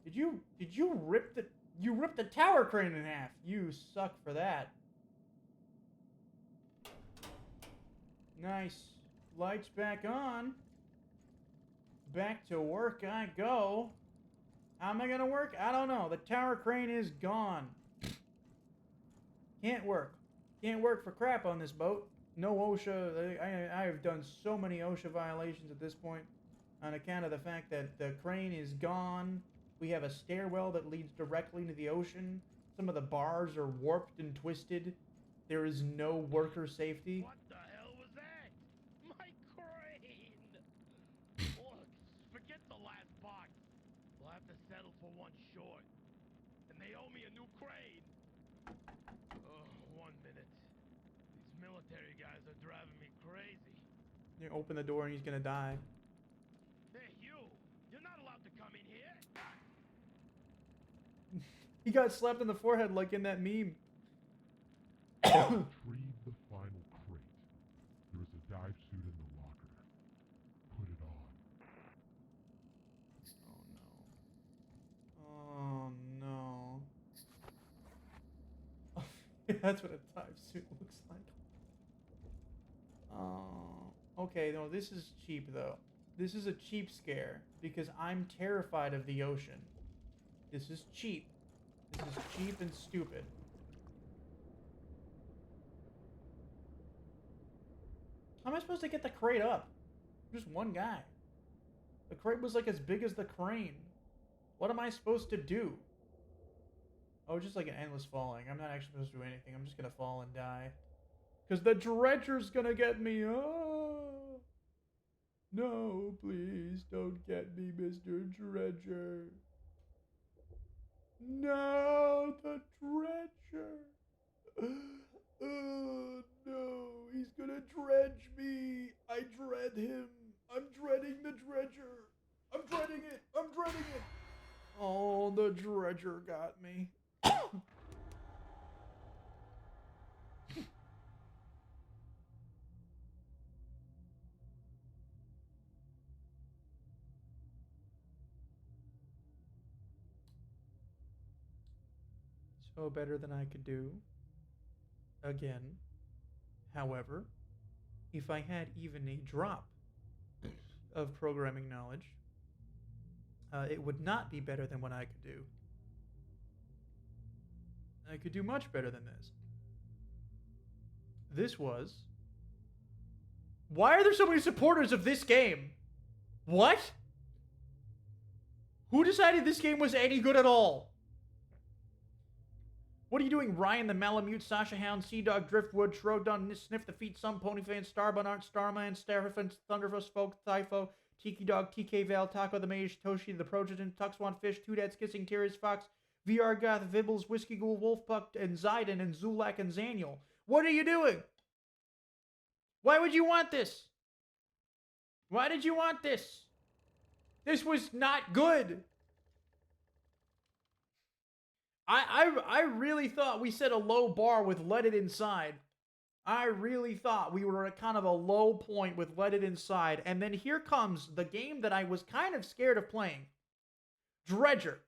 Did you rip the tower crane in half? You suck for that. Nice. Lights back on. Back to work I go. How am I gonna work? I don't know. The tower crane is gone. Can't work. Can't work for crap on this boat. No OSHA. I have done so many OSHA violations at this point on account of the fact that the crane is gone. We have a stairwell that leads directly into the ocean. Some of the bars are warped and twisted. There is no worker safety. What the hell was that? My crane! Look, forget the last box. We'll have to settle for one short. And they owe me a new crane. Oh, 1 minute. These military guys are driving me crazy. You open the door and he's gonna die. Hey, you! You're not allowed to come in here! He got slapped in the forehead like in that meme. Retrieve the final crate. There is a dive suit in the locker. Put it on. Oh no. Oh no. That's what a dive suit looks like. Oh. Okay, no, this is cheap though. This is a cheap scare because I'm terrified of the ocean. This is cheap. This is cheap and stupid. How am I supposed to get the crate up? I'm just one guy. The crate was like as big as the crane. What am I supposed to do? Oh, just like an endless falling. I'm not actually supposed to do anything. I'm just gonna fall and die. Because the dredger's gonna get me. Oh. No, please don't get me, Mr. Dredger. No, the dredger. Oh, no, he's gonna dredge me. I dread him. I'm dreading the dredger. I'm dreading it. I'm dreading it. Oh, the dredger got me. So better than I could do. Again. However, if I had even a drop of programming knowledge, it would not be better than what I could do. I could do much better than this. This was... Why are there so many supporters of this game? What? Who decided this game was any good at all? What are you doing, Ryan the Malamute, Sasha Hound, Sea Dog, Driftwood, Shrodon, Sniff the Feet, Some Pony Fan, Starbun Art, Starman, Starfin, Thunderfuss, Folk, Typho, Tiki Dog, TK Val, Taco the Mage, Toshi the Progeton, Tuxwan Fish, Two Dads Kissing, Tyrius Fox, VR Goth, Vibbles, Whiskey Ghoul, Wolfpuck, and Zayden, and Zulak, and Zaniel. What are you doing? Why would you want this? Why did you want this? This was not good. I really thought we set a low bar with Let It Inside. I really thought we were at kind of a low point with Let It Inside. And then here comes the game that I was kind of scared of playing. Dredger.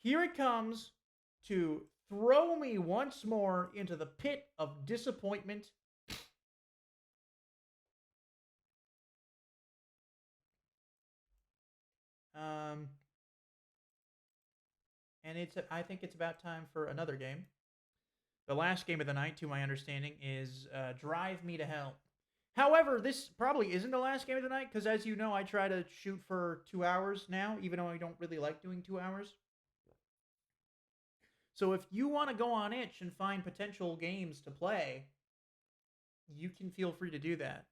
Here it comes to throw me once more into the pit of disappointment. And I think it's about time for another game. The last game of the night, to my understanding, is Drive Me to Hell. However, this probably isn't the last game of the night, because as you know, I try to shoot for 2 hours now, even though I don't really like doing 2 hours. So if you want to go on itch and find potential games to play, you can feel free to do that.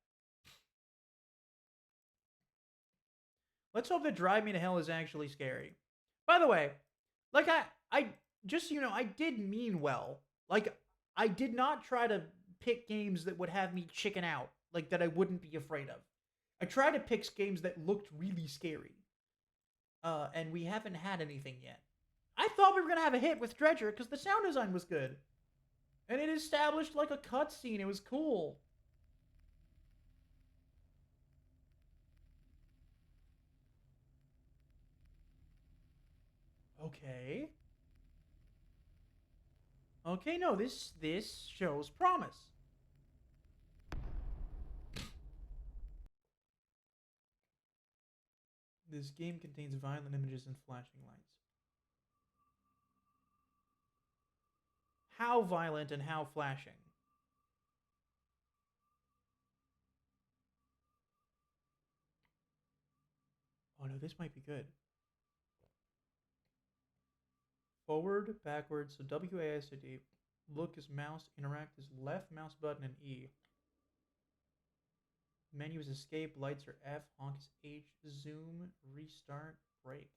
Let's hope that Drive Me to Hell is actually scary. By the way, like I just so you know, I did mean well. Like, I did not try to pick games that would have me chicken out, like that I wouldn't be afraid of. I tried to pick games that looked really scary. And we haven't had anything yet. I thought we were gonna have a hit with Dredger because the sound design was good. And it established like a cutscene. It was cool. Okay. Okay, no, this shows promise. This game contains violent images and flashing lights. How violent and how flashing? Oh no, this might be good. Forward, backwards, so WASD. Look is mouse, interact is left mouse button and E. Menu is escape, lights are F, honk is H, zoom, restart, break.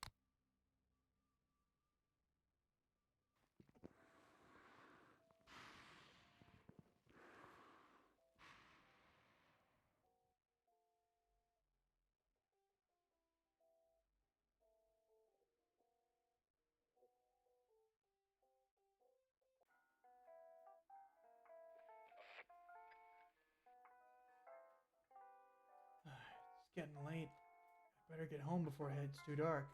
It's getting late. I better get home before it's too dark.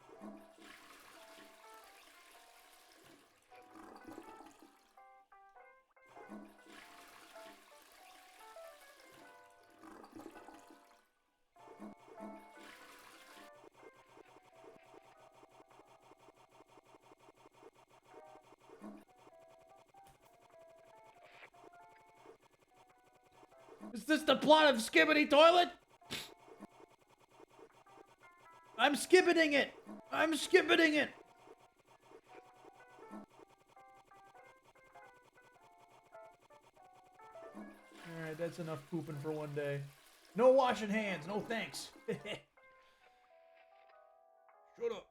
Is this the plot of Skibbity Toilet? I'm skibbiting it! I'm skibbiting it! Alright, that's enough pooping for one day. No washing hands, no thanks. Shut up.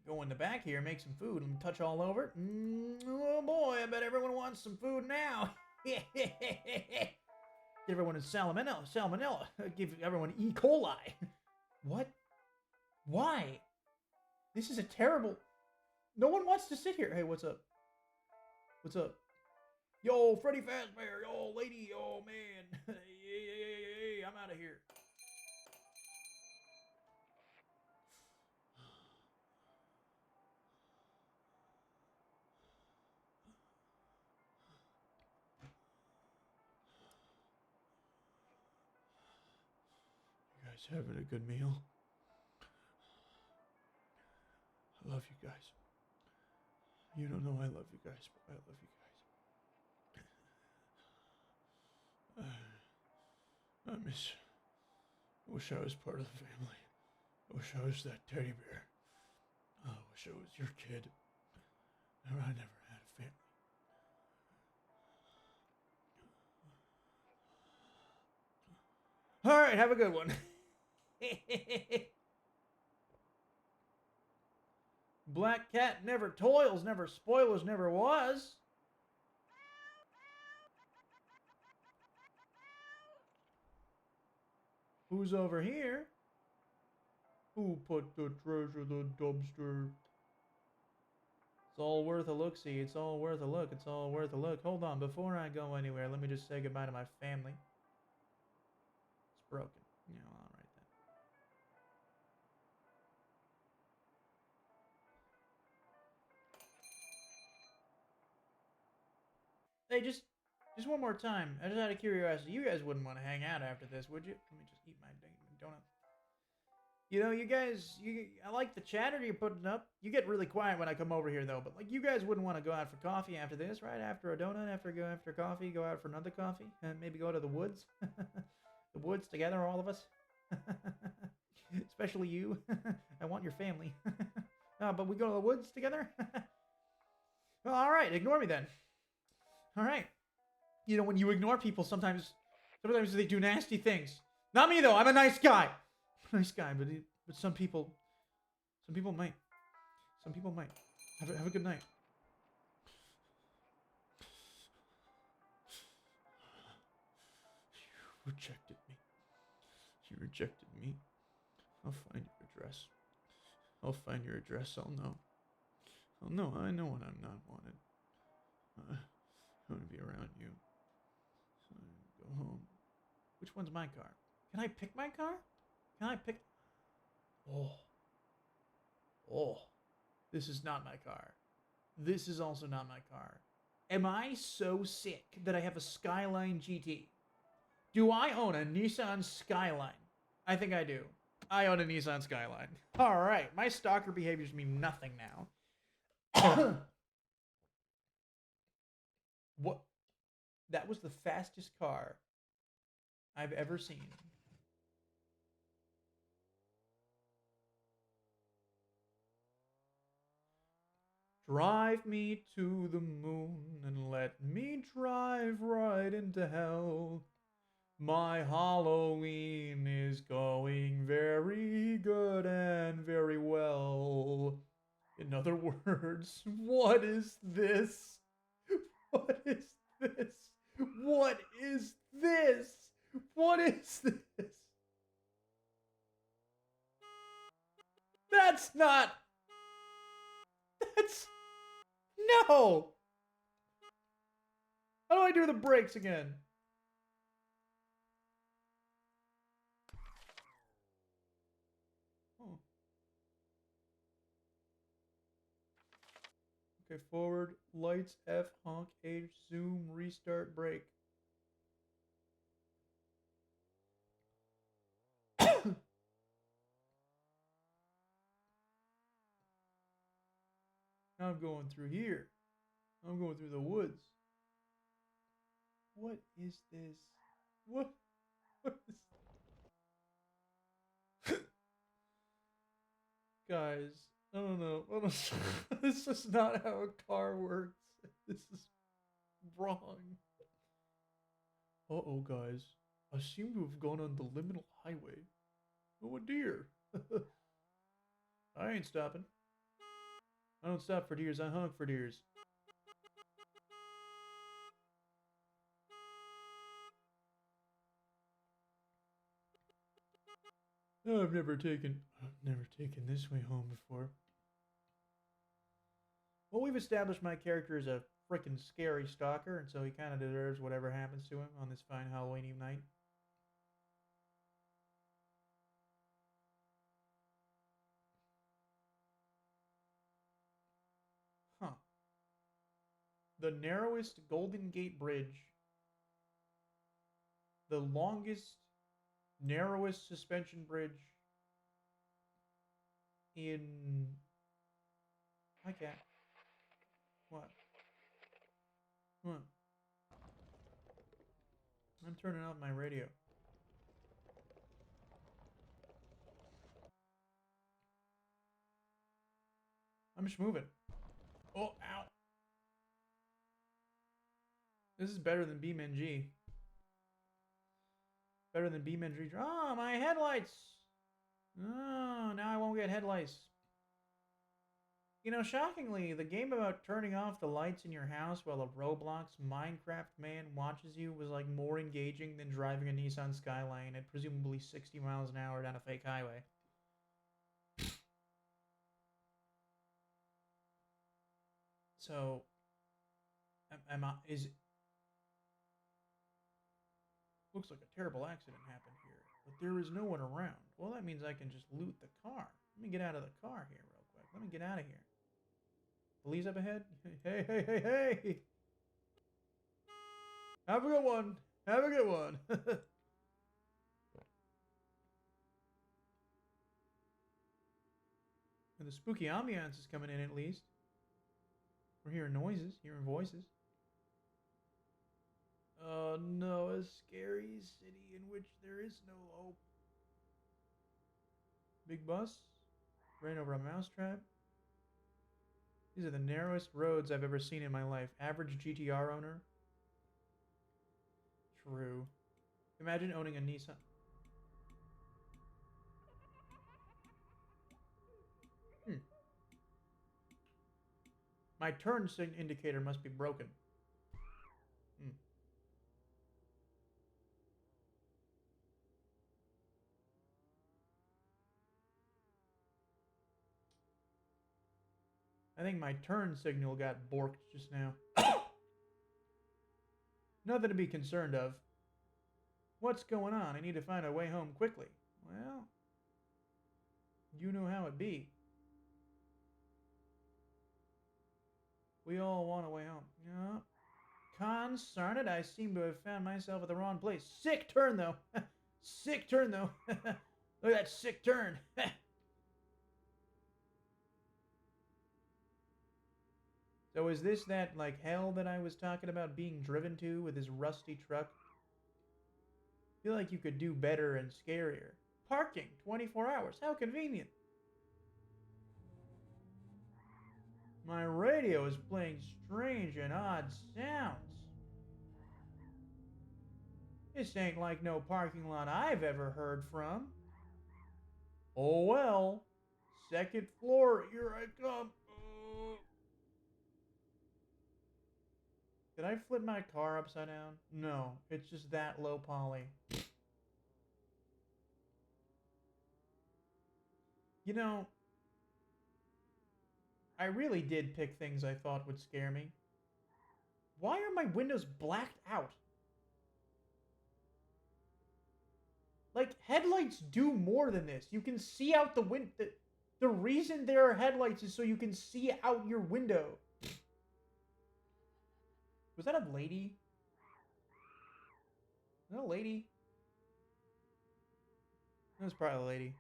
Go in the back here, make some food, and touch all over. Oh boy, I bet everyone wants some food now. Give everyone a salmonella. Give everyone E. coli. What? Why? This is a terrible... No one wants to sit here. Hey, what's up? What's up? Yo, Freddy Fazbear. Yo, lady. Yo, man. Hey, I'm out of here. You guys having a good meal? I love you guys. You don't know I love you guys, but I love you guys. I wish I was part of the family. I wish I was that teddy bear. I wish I was your kid. I never had a family. All right, have a good one. Black cat never toils, never spoilers, never was. Who's over here? Who put the treasure in the dumpster? It's all worth a look-see. It's all worth a look. It's all worth a look. Hold on, before I go anywhere, let me just say goodbye to my family. It's broken. Yeah, all right then. Hey, just one more time. Just out of curiosity, you guys wouldn't want to hang out after this, would you? Let me just eat my donut. You know, I like the chatter you're putting up. You get really quiet when I come over here, though. But like, you guys wouldn't want to go out for coffee after this, right? After a donut, after coffee, go out for another coffee, and maybe go to the woods. The woods together, all of us. Especially you. I want your family. But we go to the woods together. Well, all right. Ignore me then. All right. You know, when you ignore people, sometimes they do nasty things. Not me though. I'm a nice guy. Nice guy, but some people might. Some people might. Have a good night. You rejected me. You rejected me. I'll find your address. I'll find your address. I'll know. I'll know. I know when I'm not wanted. I want to be around you. So I go home. Which one's my car? Can I pick my car? Can I pick? Oh. Oh. This is not my car. This is also not my car. Am I so sick that I have a Skyline GT? Do I own a Nissan Skyline? I think I do. I own a Nissan Skyline. All right. My stalker behaviors mean nothing now. What? That was the fastest car I've ever seen. Drive me to the moon and let me drive right into hell. My Halloween is going very good and very well. In other words, what is this? What is this? What is this? What is this? That's not. That's. No! How do I do the brakes again? Oh. Okay, forward, lights, F, honk, H, zoom, restart, brake. Now I'm going through here. I'm going through the woods. What is this? What is... Guys, I don't know. This is not how a car works. This is wrong. Uh-oh, guys. I seem to have gone on the liminal highway. Oh, dear. I ain't stopping. I don't stop for deers, I honk for deers. No, I've never taken this way home before. Well, we've established my character is a frickin' scary stalker, and so he kind of deserves whatever happens to him on this fine Halloween Eve night. Huh. The narrowest Golden Gate Bridge. The longest, narrowest suspension bridge in... Hi, cat. What? What? I'm turning off my radio. I'm just moving. Oh, ow. This is better than BeamNG. Better than BeamNG. Oh, my headlights. Oh, now I won't get headlights. You know, shockingly, the game about turning off the lights in your house while a Roblox Minecraft man watches you was like more engaging than driving a Nissan Skyline at presumably 60 miles an hour down a fake highway. So, looks like a terrible accident happened here, but there is no one around. Well, that means I can just loot the car. Let me get out of the car here real quick. Let me get out of here. Police up ahead? Hey, hey, hey, hey! Have a good one. Have a good one. And the spooky ambiance is coming in at least. We're hearing noises, hearing voices. Oh no, a scary city in which there is no hope. Big bus. Ran over a mousetrap. These are the narrowest roads I've ever seen in my life. Average GTR owner. True. Imagine owning a Nissan. My turn indicator must be broken. think my turn signal got borked just now. Nothing to be concerned of. What's going on? I need to find a way home quickly. Well, you know how it be. We all want a way home. Yeah. Concern it, I seem to have found myself at the wrong place. Sick turn, though. Sick turn, though. Look at that sick turn. So is this that, like, hell that I was talking about being driven to with his rusty truck? I feel like you could do better and scarier. Parking, 24 hours. How convenient. My radio is playing strange and odd sounds. This ain't like no parking lot I've ever heard from. Oh well. Second floor, here I come. Did I flip my car upside down? No, it's just that low poly. You know, I really did pick things I thought would scare me. Why are my windows blacked out? Like, headlights do more than this. You can see out the window. The reason there are headlights is so you can see out your window. Was that a lady? Was that a lady? That was probably a lady.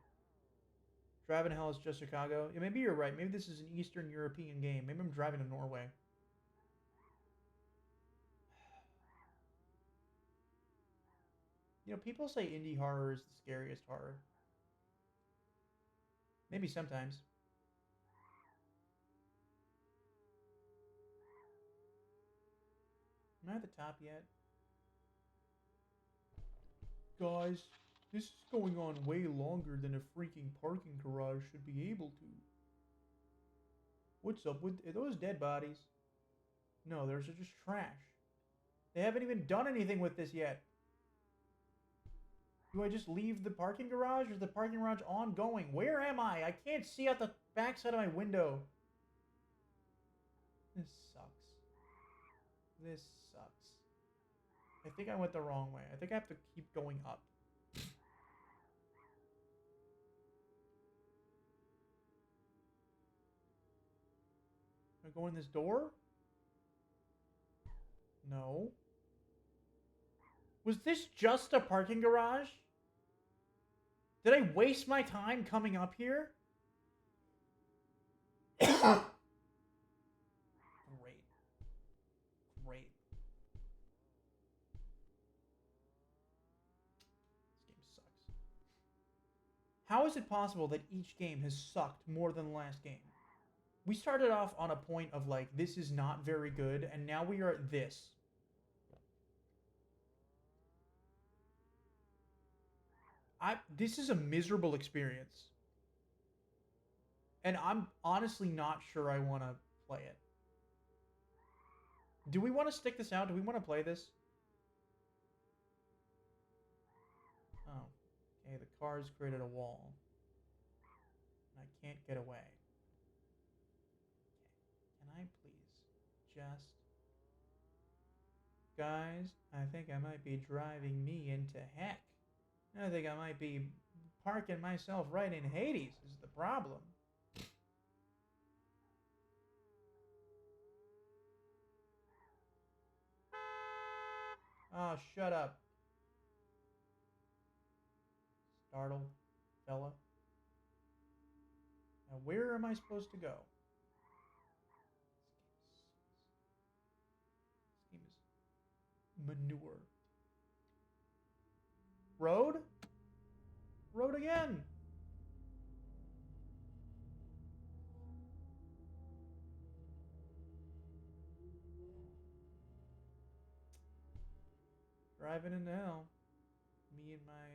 Driving to Hell is just Chicago. Yeah, maybe you're right. Maybe this is an Eastern European game. Maybe I'm driving to Norway. You know, people say indie horror is the scariest horror. Maybe sometimes. Am I at the top yet? Guys, this is going on way longer than a freaking parking garage should be able to. What's up with are those dead bodies? No, those are just trash. They haven't even done anything with this yet. Do I just leave the parking garage or is the parking garage ongoing? Where am I? I can't see out the backside of my window. This sucks. This sucks. I think I went the wrong way. I think I have to keep going up. Can I go in this door? No. Was this just a parking garage? Did I waste my time coming up here? Great. Great. This game sucks. How is it possible that each game has sucked more than the last game? We started off on a point of like, this is not very good, and now we are at this. This is a miserable experience. And I'm honestly not sure I want to play it. Do we want to stick this out? Do we want to play this? Oh. Okay, the car's created a wall. And I can't get away. Okay. Can I please just... Guys, I think I might be driving me into heck. I think I might be parking myself right in Hades is the problem. Oh, shut up. Startled fella. Now where am I supposed to go? This game is manure. Road? Road again. Driving into hell. Me and my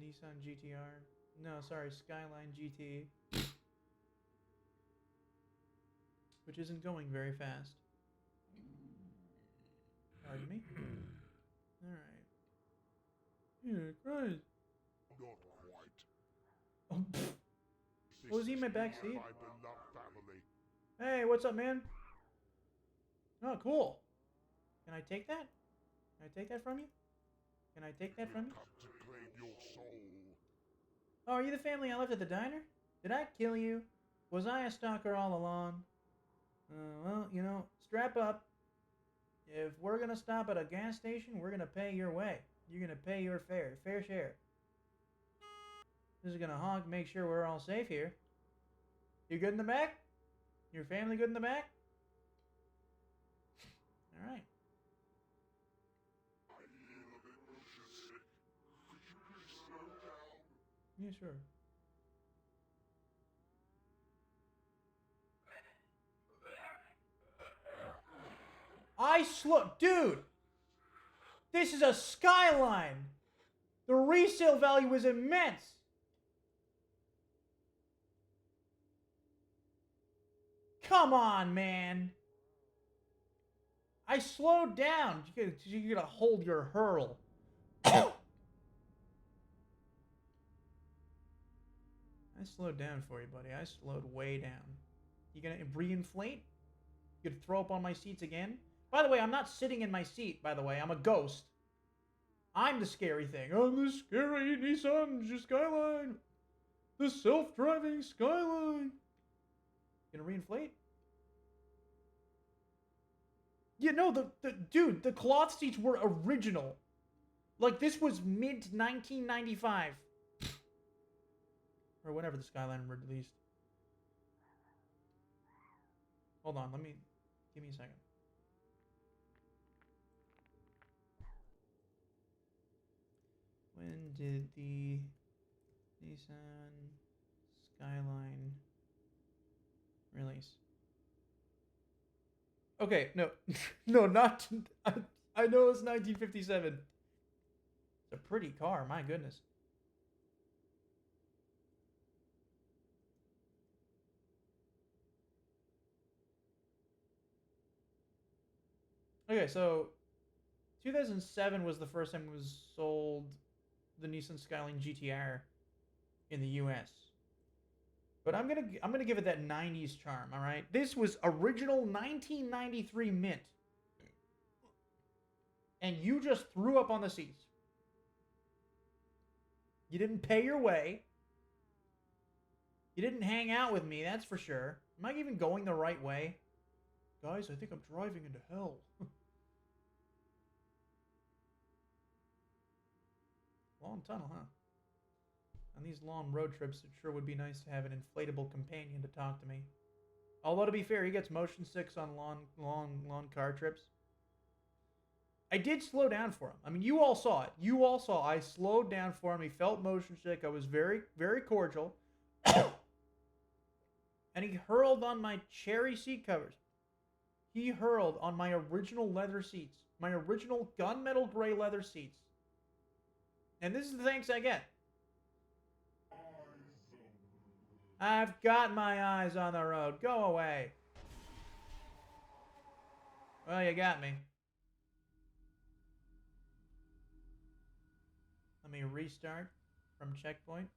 Nissan GTR. No, sorry, Skyline GT. Which isn't going very fast. Pardon me? Alright. Yeah, Christ. Not quite. Oh, was he in my back seat? My beloved family. Hey, what's up, man? Oh, cool. Can I take that? Can I take that from you? Can I take that from you? Oh, are you the family I left at the diner? Did I kill you? Was I a stalker all along? Well, you know, strap up. If we're gonna stop at a gas station, we're gonna pay your way. You're gonna pay your fair share. This is gonna honk, make sure we're all safe here. You good in the back? Your family good in the back? All right. Yeah, sure. Dude, this is a Skyline. The resale value is immense. Come on, man. I slowed down. You gotta hold your hurl. I slowed down for you, buddy. I slowed way down. You gonna reinflate? You gonna throw up on my seats again? By the way, I'm not sitting in my seat, by the way. I'm a ghost. I'm the scary thing. I'm the scary Nissan Skyline. The self-driving Skyline. Gonna reinflate? Yeah, no, dude, the cloth seats were original. Like, this was mid-1995. Or whenever the Skyline were released. Hold on, give me a second. When did the Nissan Skyline release? Okay, no, no, not. I know it's 1957. It's a pretty car, my goodness. Okay, so 2007 was the first time it was sold, the Nissan Skyline GTR in the U.S. But I'm gonna give it that 90s charm. All right, this was original 1993 mint, and you just threw up on the seats. You didn't pay your way. You didn't hang out with me, that's for sure. Am I even going the right way? Guys, I think I'm driving into hell. Long tunnel, huh? On these long road trips, it sure would be nice to have an inflatable companion to talk to me. Although, to be fair, he gets motion sick on long car trips. I did slow down for him. I mean, you all saw it. You all saw I slowed down for him. He felt motion sick. I was very, very cordial. And he hurled on my cherry seat covers. He hurled on my original leather seats. My original gunmetal gray leather seats. And this is the thanks I get. I've got my eyes on the road. Go away. Well, you got me. Let me restart from checkpoint.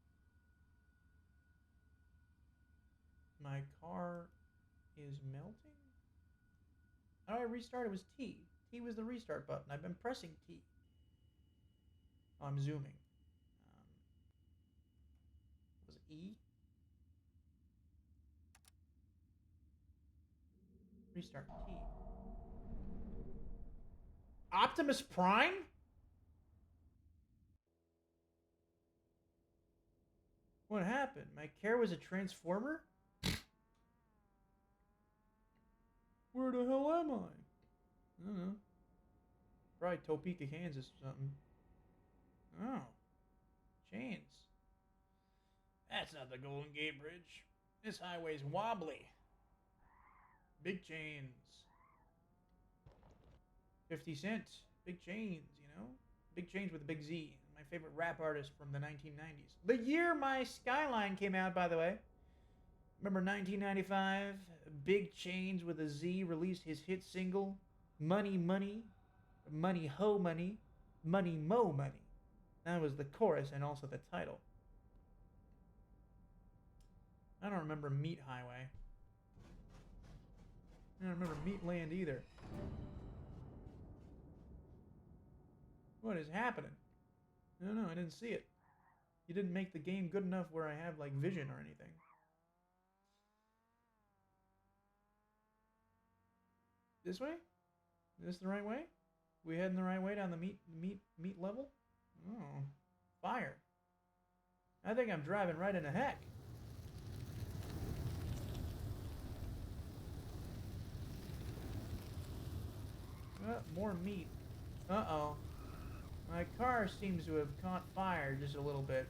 My car is melting? How do I restart? It was T. T was the restart button. I've been pressing T. Oh, I'm zooming. Was it E? Restart T. Optimus Prime? What happened? My car was a transformer? Where the hell am I? I don't know. Probably Topeka, Kansas or something. Oh. Chains. That's not the Golden Gate Bridge. This highway's wobbly. Big chains. 50 Cent. Big chains, you know? Big chains with a big Z. My favorite rap artist from the 1990s. The year my Skyline came out, by the way. Remember 1995? Big Chains with a Z released his hit single, Money Money, Money Ho Money, Money Mo Money. That was the chorus and also the title. I don't remember Meat Highway. I don't remember Meatland either. What is happening? No, I didn't see it. You didn't make the game good enough where I have, like, vision or anything. This way? Is this the right way? We heading the right way down the meat level? Oh, fire. I think I'm driving right into heck. More meat. Uh-oh. My car seems to have caught fire just a little bit.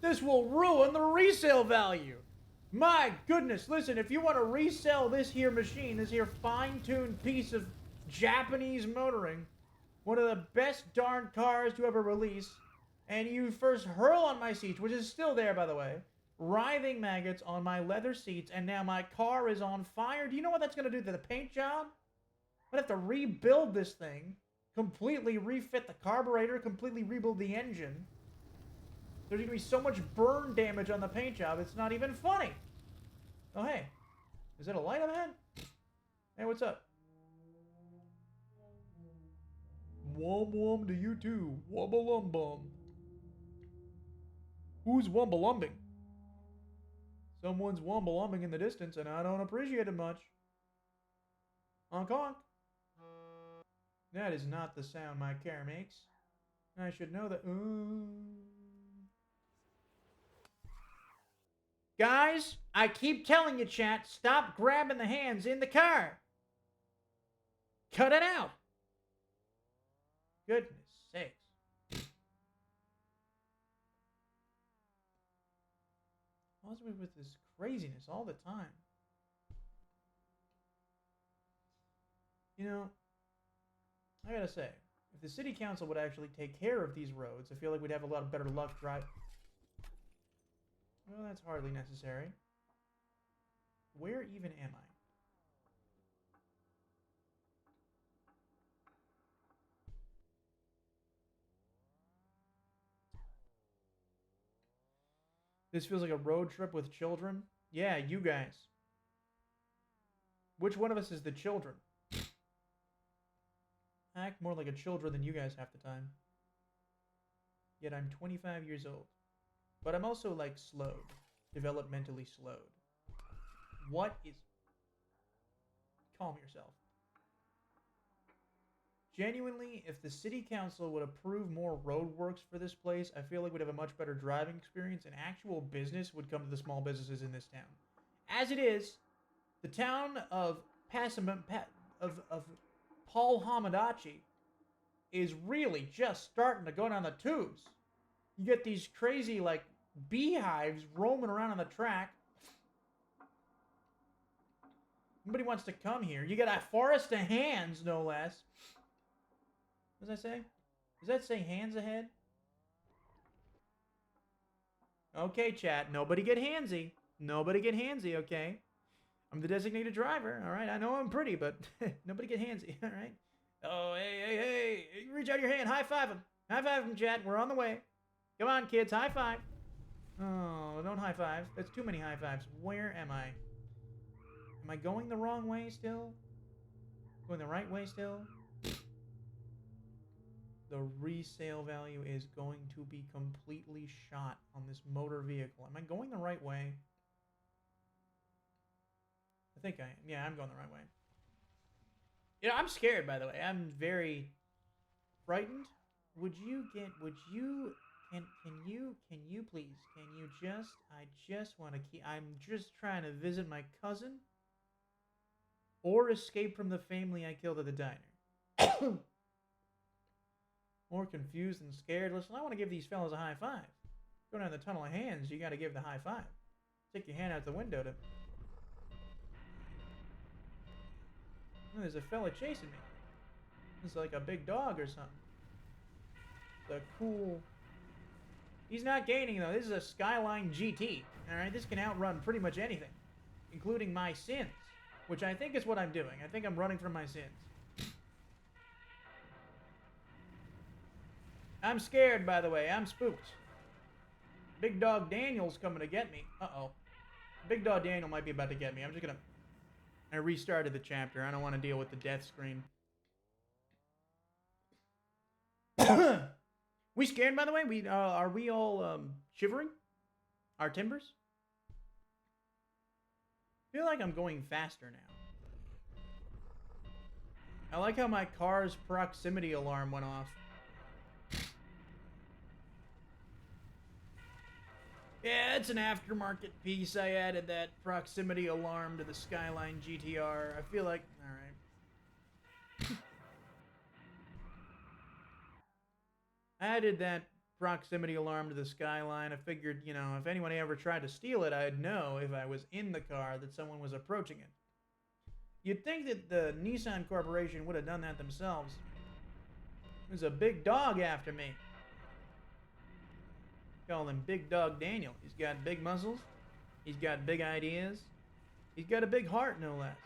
This will ruin the resale value. My goodness, listen, if you want to resell this here machine, this here fine-tuned piece of Japanese motoring, one of the best darn cars to ever release, and you first hurl on my seats, which is still there, by the way, writhing maggots on my leather seats, and now my car is on fire. Do you know what that's going to do to the paint job? I'd have to rebuild this thing, completely refit the carburetor, completely rebuild the engine. There's going to be so much burn damage on the paint job, it's not even funny. Oh, hey. Is it a light ahead? Hey, what's up? Wom wom to you too. Wumba-lum-bum. Who's wumba-lumbing? Someone's wumba-lumbing in the distance, and I don't appreciate it much. Honk honk. That is not the sound my car makes. I should know that. Guys, I keep telling you, chat, stop grabbing the hands in the car. Cut it out. Goodness sakes. What's with this craziness all the time? You know, I gotta say, if the city council would actually take care of these roads, I feel like we'd have a lot better luck driving. Well, that's hardly necessary. Where even am I? This feels like a road trip with children. Yeah, you guys. Which one of us is the children? I act more like a children than you guys half the time. Yet I'm 25 years old. But I'm also, like, slowed. Developmentally slowed. What is... Calm yourself. Genuinely, if the city council would approve more roadworks for this place, I feel like we'd have a much better driving experience and actual business would come to the small businesses in this town. As it is, the town of Paul Hamadachi is really just starting to go down the tubes. You get these crazy, like, beehives roaming around on the track. Nobody wants to come here. You got a forest of hands, no less. What does that say? Does that say hands ahead? Okay, chat. Nobody get handsy. Nobody get handsy, okay? I'm the designated driver, all right? I know I'm pretty, but nobody get handsy, all right? Oh, hey. Reach out your hand. High five him. High five him, chat. We're on the way. Come on, kids. High five. Oh, don't high five. That's too many high fives. Where am I? Am I going the wrong way still? Going the right way still? The resale value is going to be completely shot on this motor vehicle. Am I going the right way? I think I am. Yeah, I'm going the right way. You know, I'm scared, by the way. I'm very frightened. Can you please, I just want to I'm just trying to visit my cousin or escape from the family I killed at the diner. More confused and scared. Listen, I want to give these fellas a high five. Going down the tunnel of hands, you got to give the high five. Stick your hand out the window to... Oh, there's a fella chasing me. It's like a big dog or something. The cool... He's not gaining, though. This is a Skyline GT. Alright, this can outrun pretty much anything. Including my sins. Which I think is what I'm doing. I think I'm running from my sins. I'm scared, by the way. I'm spooked. Big Dog Daniel's coming to get me. Uh-oh. Big Dog Daniel might be about to get me. I'm just gonna... I restarted the chapter. I don't want to deal with the death screen. We scared, by the way? Are we all shivering? Our timbers? I feel like I'm going faster now. I like how my car's proximity alarm went off. Yeah, it's an aftermarket piece. I added that proximity alarm to the Skyline GTR. I feel like... Alright. I added that proximity alarm to the Skyline. I figured, you know, if anyone ever tried to steal it, I'd know if I was in the car that someone was approaching it. You'd think that the Nissan Corporation would have done that themselves. There's a big dog after me. Call him Big Dog Daniel. He's got big muscles. He's got big ideas. He's got a big heart, no less.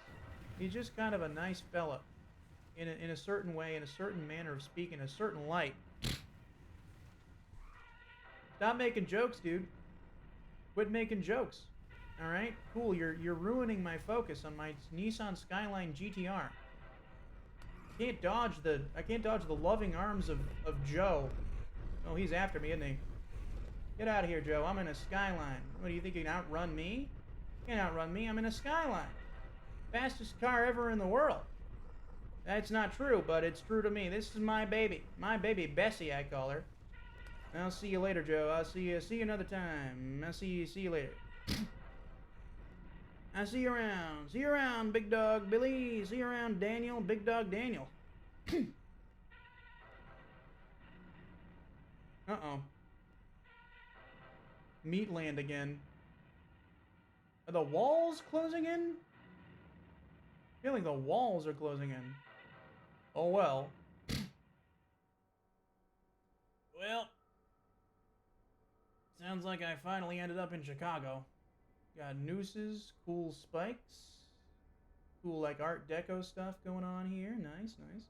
He's just kind of a nice fella. In a certain way, in a certain manner of speaking, a certain light. Stop making jokes, dude. Quit making jokes. Alright? Cool, you're ruining my focus on my Nissan Skyline GTR. I can't dodge the loving arms of Joe. Oh, he's after me, isn't he? Get out of here, Joe. I'm in a Skyline. What, do you think you can outrun me? You can't outrun me. I'm in a Skyline. Fastest car ever in the world. That's not true, but it's true to me. This is my baby. My baby Bessie, I call her. I'll see you later, Joe. I'll see you another time. I'll see you later. I'll see you around. See you around, Big Dog Billy. See you around, Daniel. Big Dog Daniel. Uh-oh. Meatland again. Are the walls closing in? I feel like the walls are closing in. Oh well. Well. Sounds like I finally ended up in Chicago. Got nooses, cool spikes. Cool like Art Deco stuff going on here. Nice, nice.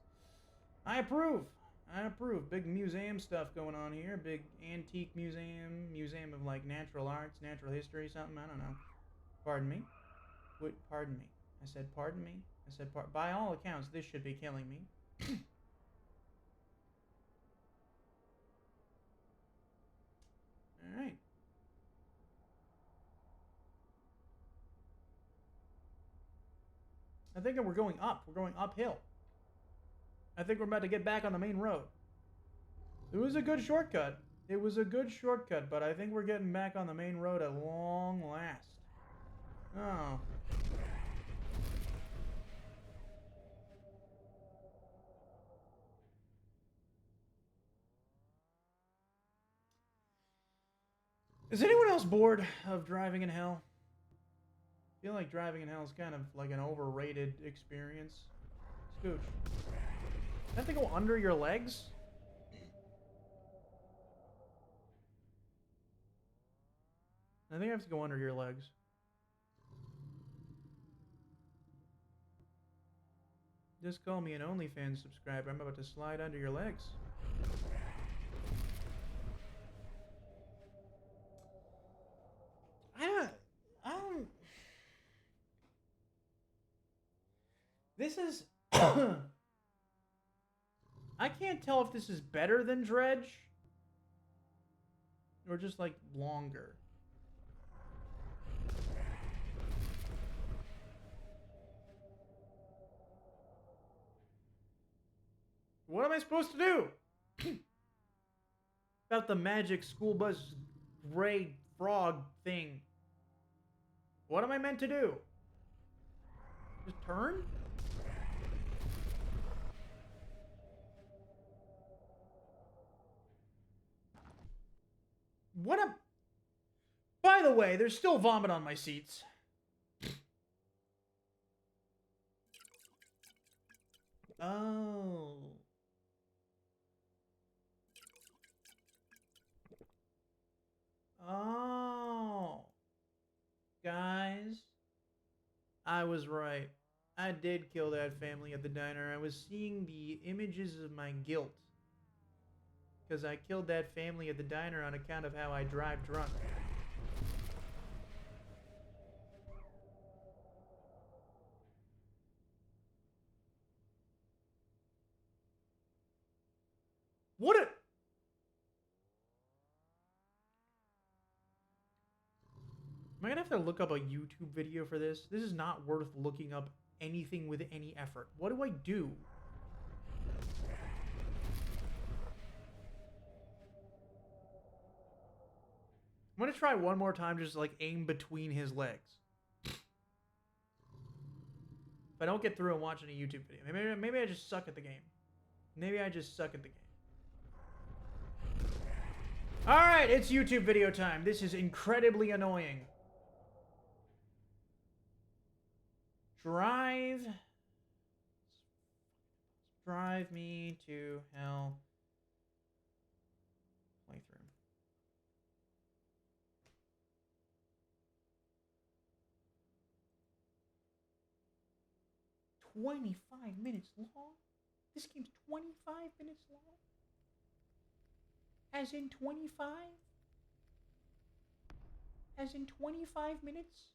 I approve. I approve. Big museum stuff going on here. Big antique museum of like natural arts, natural history, something. I don't know. Pardon me? What? Pardon me. I said pardon me? I said by all accounts, this should be killing me. Alright. I think we're going up. We're going uphill. I think we're about to get back on the main road. It was a good shortcut. It was a good shortcut, but I think we're getting back on the main road at long last. Oh. Is anyone else bored of driving in hell? I feel like driving in hell is kind of like an overrated experience. Scooch. I have to go under your legs? I think I have to go under your legs. Just call me an OnlyFans subscriber. I'm about to slide under your legs. I don't... This is... I can't tell if this is better than Dredge. Or just, like, longer. What am I supposed to do? About the magic school bus gray frog thing. What am I meant to do? Just turn? What a... By the way, there's still vomit on my seats. Oh. Oh. Guys, I was right. I did kill that family at the diner. I was seeing the images of my guilt. Because I killed that family at the diner on account of how I drive drunk. Am I gonna have to look up a YouTube video for this? This is not worth looking up anything with any effort. What do I do? I'm gonna try one more time, just like aim between his legs. If I don't get through and watching a YouTube video, maybe I just suck at the game. Maybe I just suck at the game. Alright, it's YouTube video time. This is incredibly annoying. Drive me to hell. Playthrough. $25 minutes long? This game's 25 minutes long? As in 25? As in 25 minutes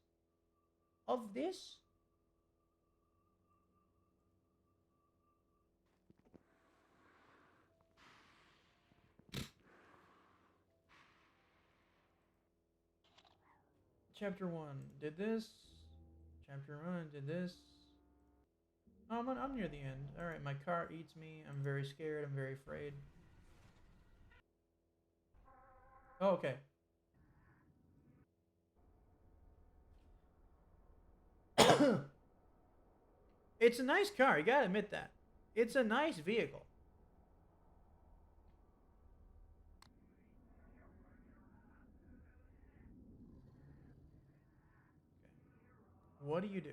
of this? Chapter 1 did this. Chapter 1 did this. Oh, I'm near the end. Alright, my car eats me. I'm very scared. I'm very afraid. Oh, okay. It's a nice car. You gotta admit that. It's a nice vehicle. Okay. What do you do?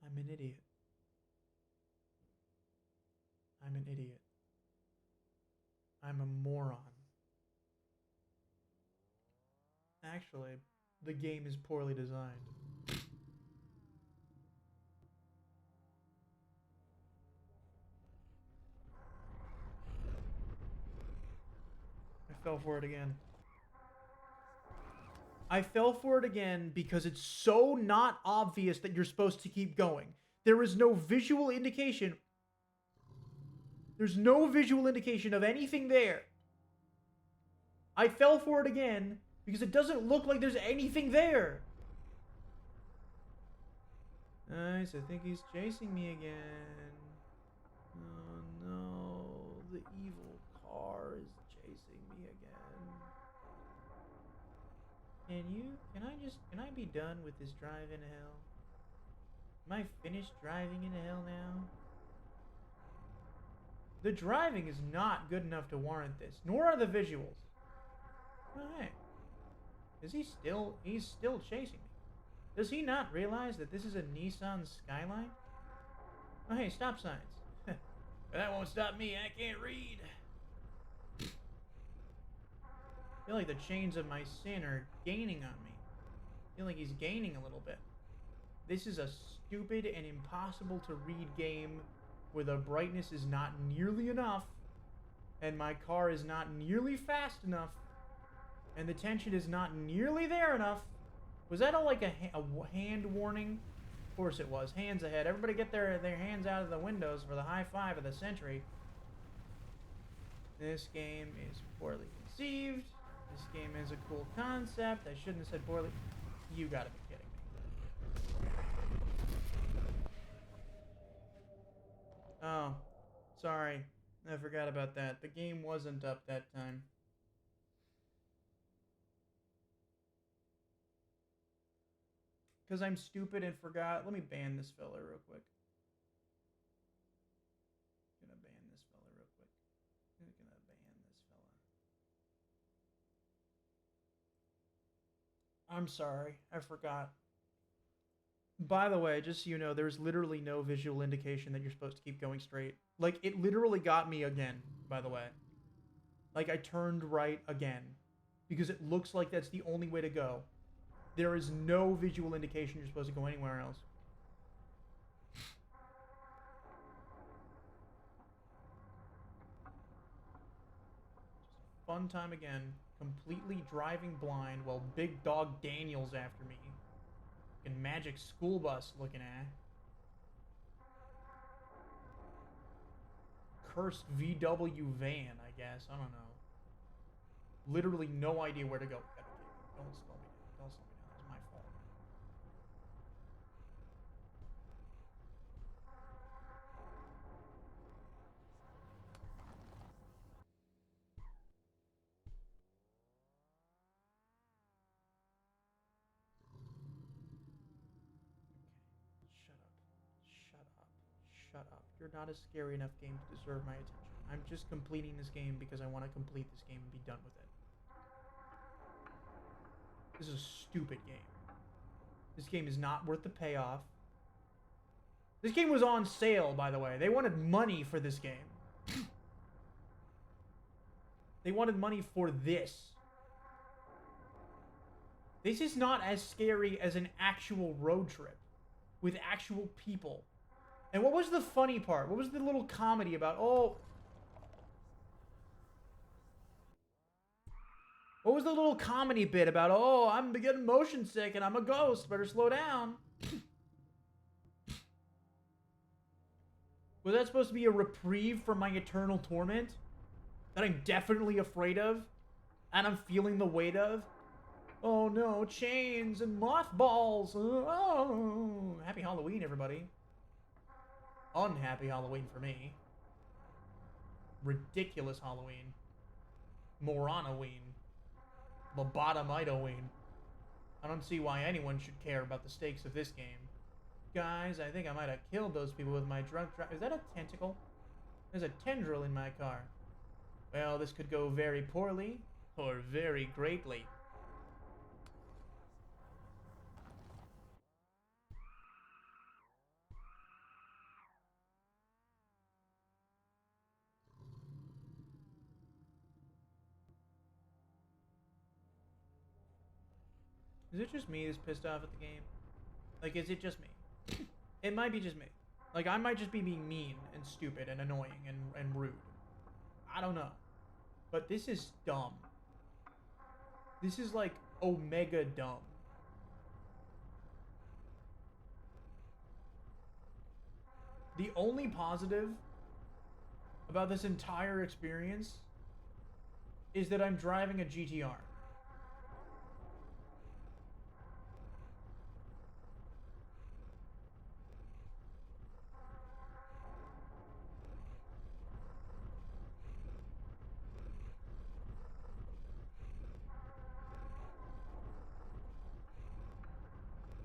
I'm an idiot. I'm an idiot. I'm a moron. Actually, the game is poorly designed. I fell for it again. I fell for it again because it's so not obvious that you're supposed to keep going. There is no visual indication. There's no visual indication of anything there. I fell for it again because it doesn't look like there's anything there. Nice, I think he's chasing me again. Oh no, the evil car is chasing me again. Can I be done with this drive into hell? Am I finished driving into hell now? The driving is not good enough to warrant this, nor are the visuals. Oh, hey. He's still chasing me. Does he not realize that this is a Nissan Skyline? Oh, hey, stop signs. That won't stop me, I can't read. I feel like the chains of my sin are gaining on me. I feel like he's gaining a little bit. This is a stupid and impossible to read game where the brightness is not nearly enough, and my car is not nearly fast enough, and the tension is not nearly there enough. Was that like a hand warning? Of course it was. Hands ahead. Everybody get their hands out of the windows for the high five of the century. This game is poorly conceived. This game has a cool concept. I shouldn't have said poorly. You gotta be kidding me. Oh, sorry. I forgot about that. The game wasn't up that time. Because I'm stupid and forgot. Let me ban this fella real quick. Gonna ban this fella real quick. Gonna ban this fella. I'm sorry. I forgot. By the way, just so you know, there's literally no visual indication that you're supposed to keep going straight. Like, it literally got me again, by the way. Like, I turned right again. because it looks like that's the only way to go. There is no visual indication you're supposed to go anywhere else. Fun time again. Completely driving blind while Big Dog Daniel's after me. Fucking magic school bus looking at. Cursed VW van, I guess. I don't know. Literally no idea where to go. Don't slow me down. Don't slow me down. That's my fault. Shut up. Shut up. Shut up. You're not a scary enough game to deserve my attention. I'm just completing this game because I want to complete this game and be done with it. This is a stupid game. This game is not worth the payoff. This game was on sale, by the way. They wanted money for this game. They wanted money for this. This is not as scary as an actual road trip with actual people. And what was the funny part? What was the little comedy about? Oh. What was the little comedy bit about? Oh, I'm getting motion sick and I'm a ghost. Better slow down. Was that supposed to be a reprieve from my eternal torment? That I'm definitely afraid of? And I'm feeling the weight of? Oh no, chains and mothballs. Oh, happy Halloween, everybody. Unhappy Halloween for me. Ridiculous Halloween. Moronoween. Lobotomidoween. I don't see why anyone should care about the stakes of this game. Guys, I think I might have killed those people with my drunk drive. Is that a tentacle? There's a tendril in my car. Well, this could go very poorly, or very greatly. Is it just me that's pissed off at the game? Like, is it just me? It might be just me. Like, I might just be being mean and stupid and annoying and rude. I don't know. But this is dumb. This is, like, omega dumb. The only positive about this entire experience is that I'm driving a GTR.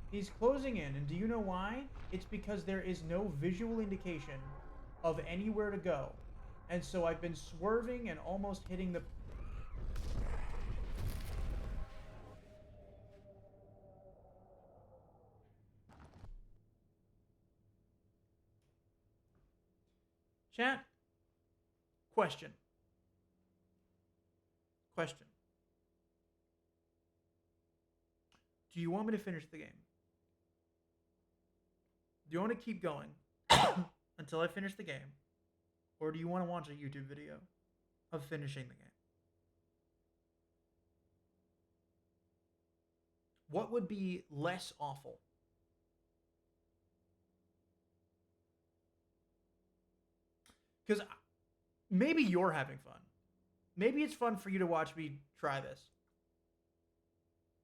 He's closing in, and do you know why? It's because there is no visual indication of anywhere to go. And so I've been swerving and almost hitting the... Chat? Question. Question. Do you want me to finish the game? Do you want to keep going until I finish the game? Or do you want to watch a YouTube video of finishing the game? What would be less awful? Because maybe you're having fun. Maybe it's fun for you to watch me try this.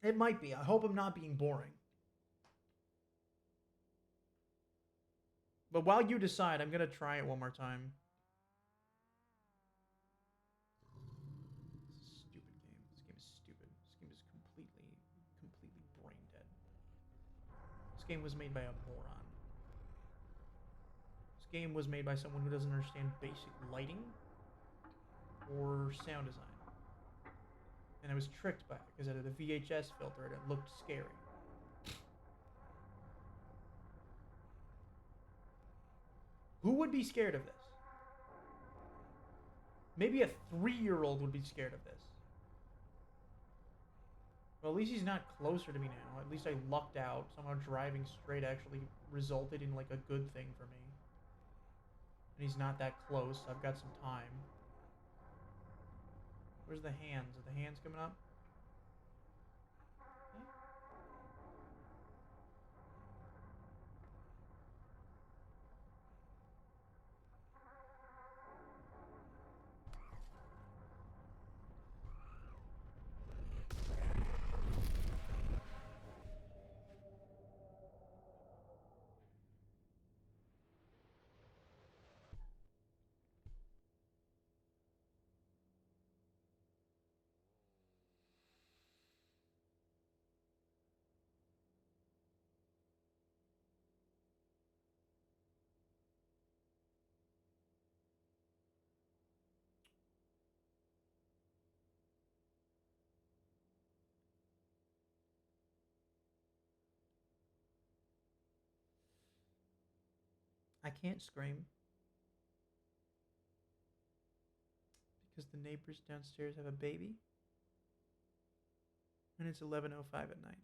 It might be. I hope I'm not being boring. But while you decide, I'm going to try it one more time. This is a stupid game. This game is stupid. This game is completely brain dead. This game was made by a moron. This game was made by someone who doesn't understand basic lighting or sound design. And I was tricked by it because it had a VHS filter and it looked scary. Who would be scared of this? Maybe a 3-year-old would be scared of this. Well, at least he's not closer to me now. At least I lucked out. Somehow driving straight actually resulted in like a good thing for me. And he's not that close. I've got some time. Where's the hands? Are the hands coming up? I can't scream because the neighbors downstairs have a baby and it's 11:05 at night.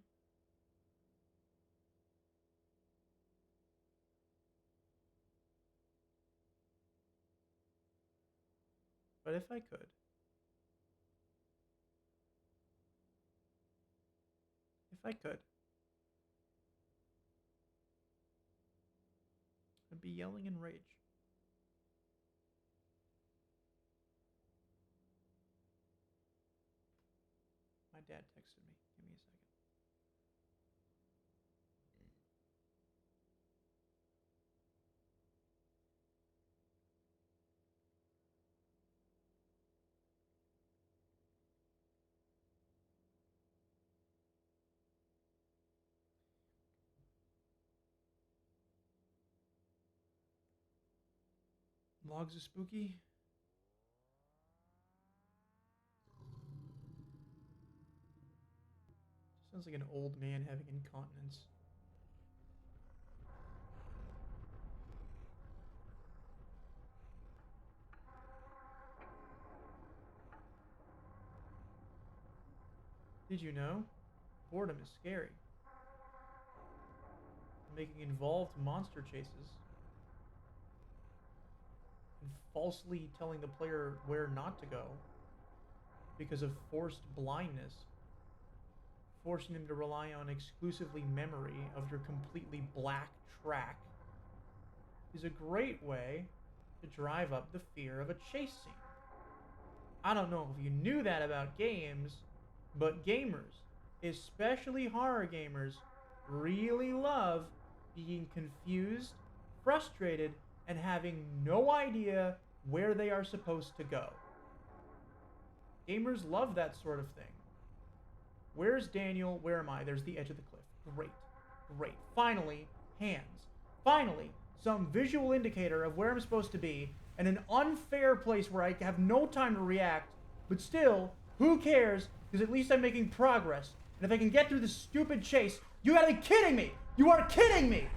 But if I could, I'd be yelling in rage. My dad texted me. Give me a second. Logs are spooky. Sounds like an old man having incontinence. Did you know? Boredom is scary. Making involved monster chases and falsely telling the player where not to go because of forced blindness, forcing them to rely on exclusively memory of your completely black track, is a great way to drive up the fear of a chase scene. I don't know if you knew that about games, but gamers, especially horror gamers, really love being confused, frustrated, and having no idea where they are supposed to go. Gamers love that sort of thing. Where's Daniel? Where am I? There's the edge of the cliff. Great. Great. Finally, hands. Finally, some visual indicator of where I'm supposed to be, and an unfair place where I have no time to react, but still, who cares? Because at least I'm making progress. And if I can get through this stupid chase, you gotta be kidding me! You are kidding me!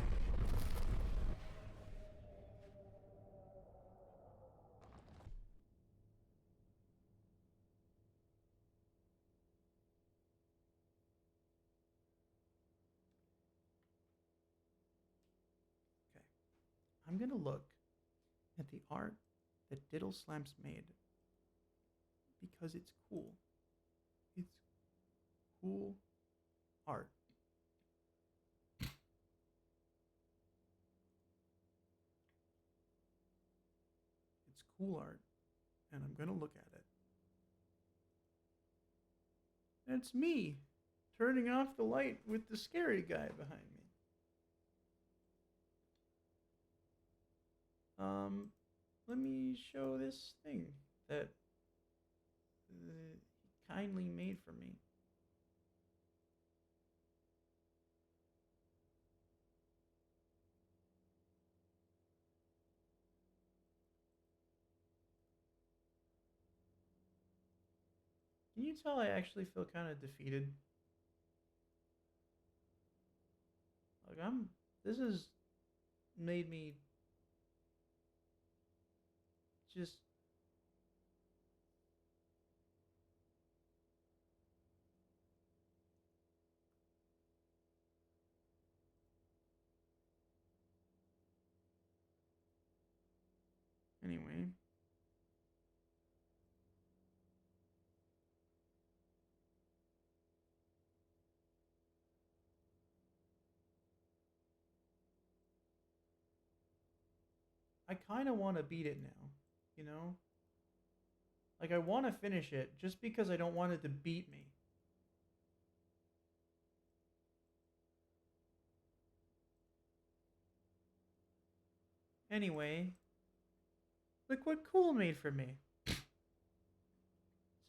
Okay. I'm gonna look at the art that Diddle Slamps made because it's cool. It's cool art. It's cool art, and I'm gonna look at it. And it's me turning off the light with the scary guy behind me. Let me show this thing that he kindly made for me. Can you tell I actually feel kind of defeated? Like this has made me just Anyway. I kind of want to beat it now, you know? Like, I want to finish it just because I don't want it to beat me. Anyway, look what Cool made for me. It's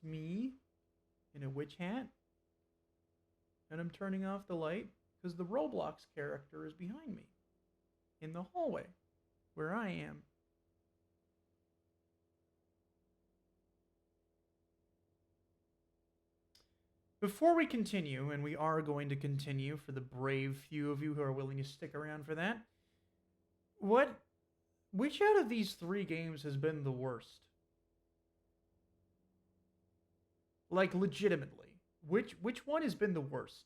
me in a witch hat. And I'm turning off the light because the Roblox character is behind me in the hallway where I am. Before we continue, and we are going to continue for the brave few of you who are willing to stick around for that, which out of these 3 games has been the worst? Like, legitimately. Which one has been the worst?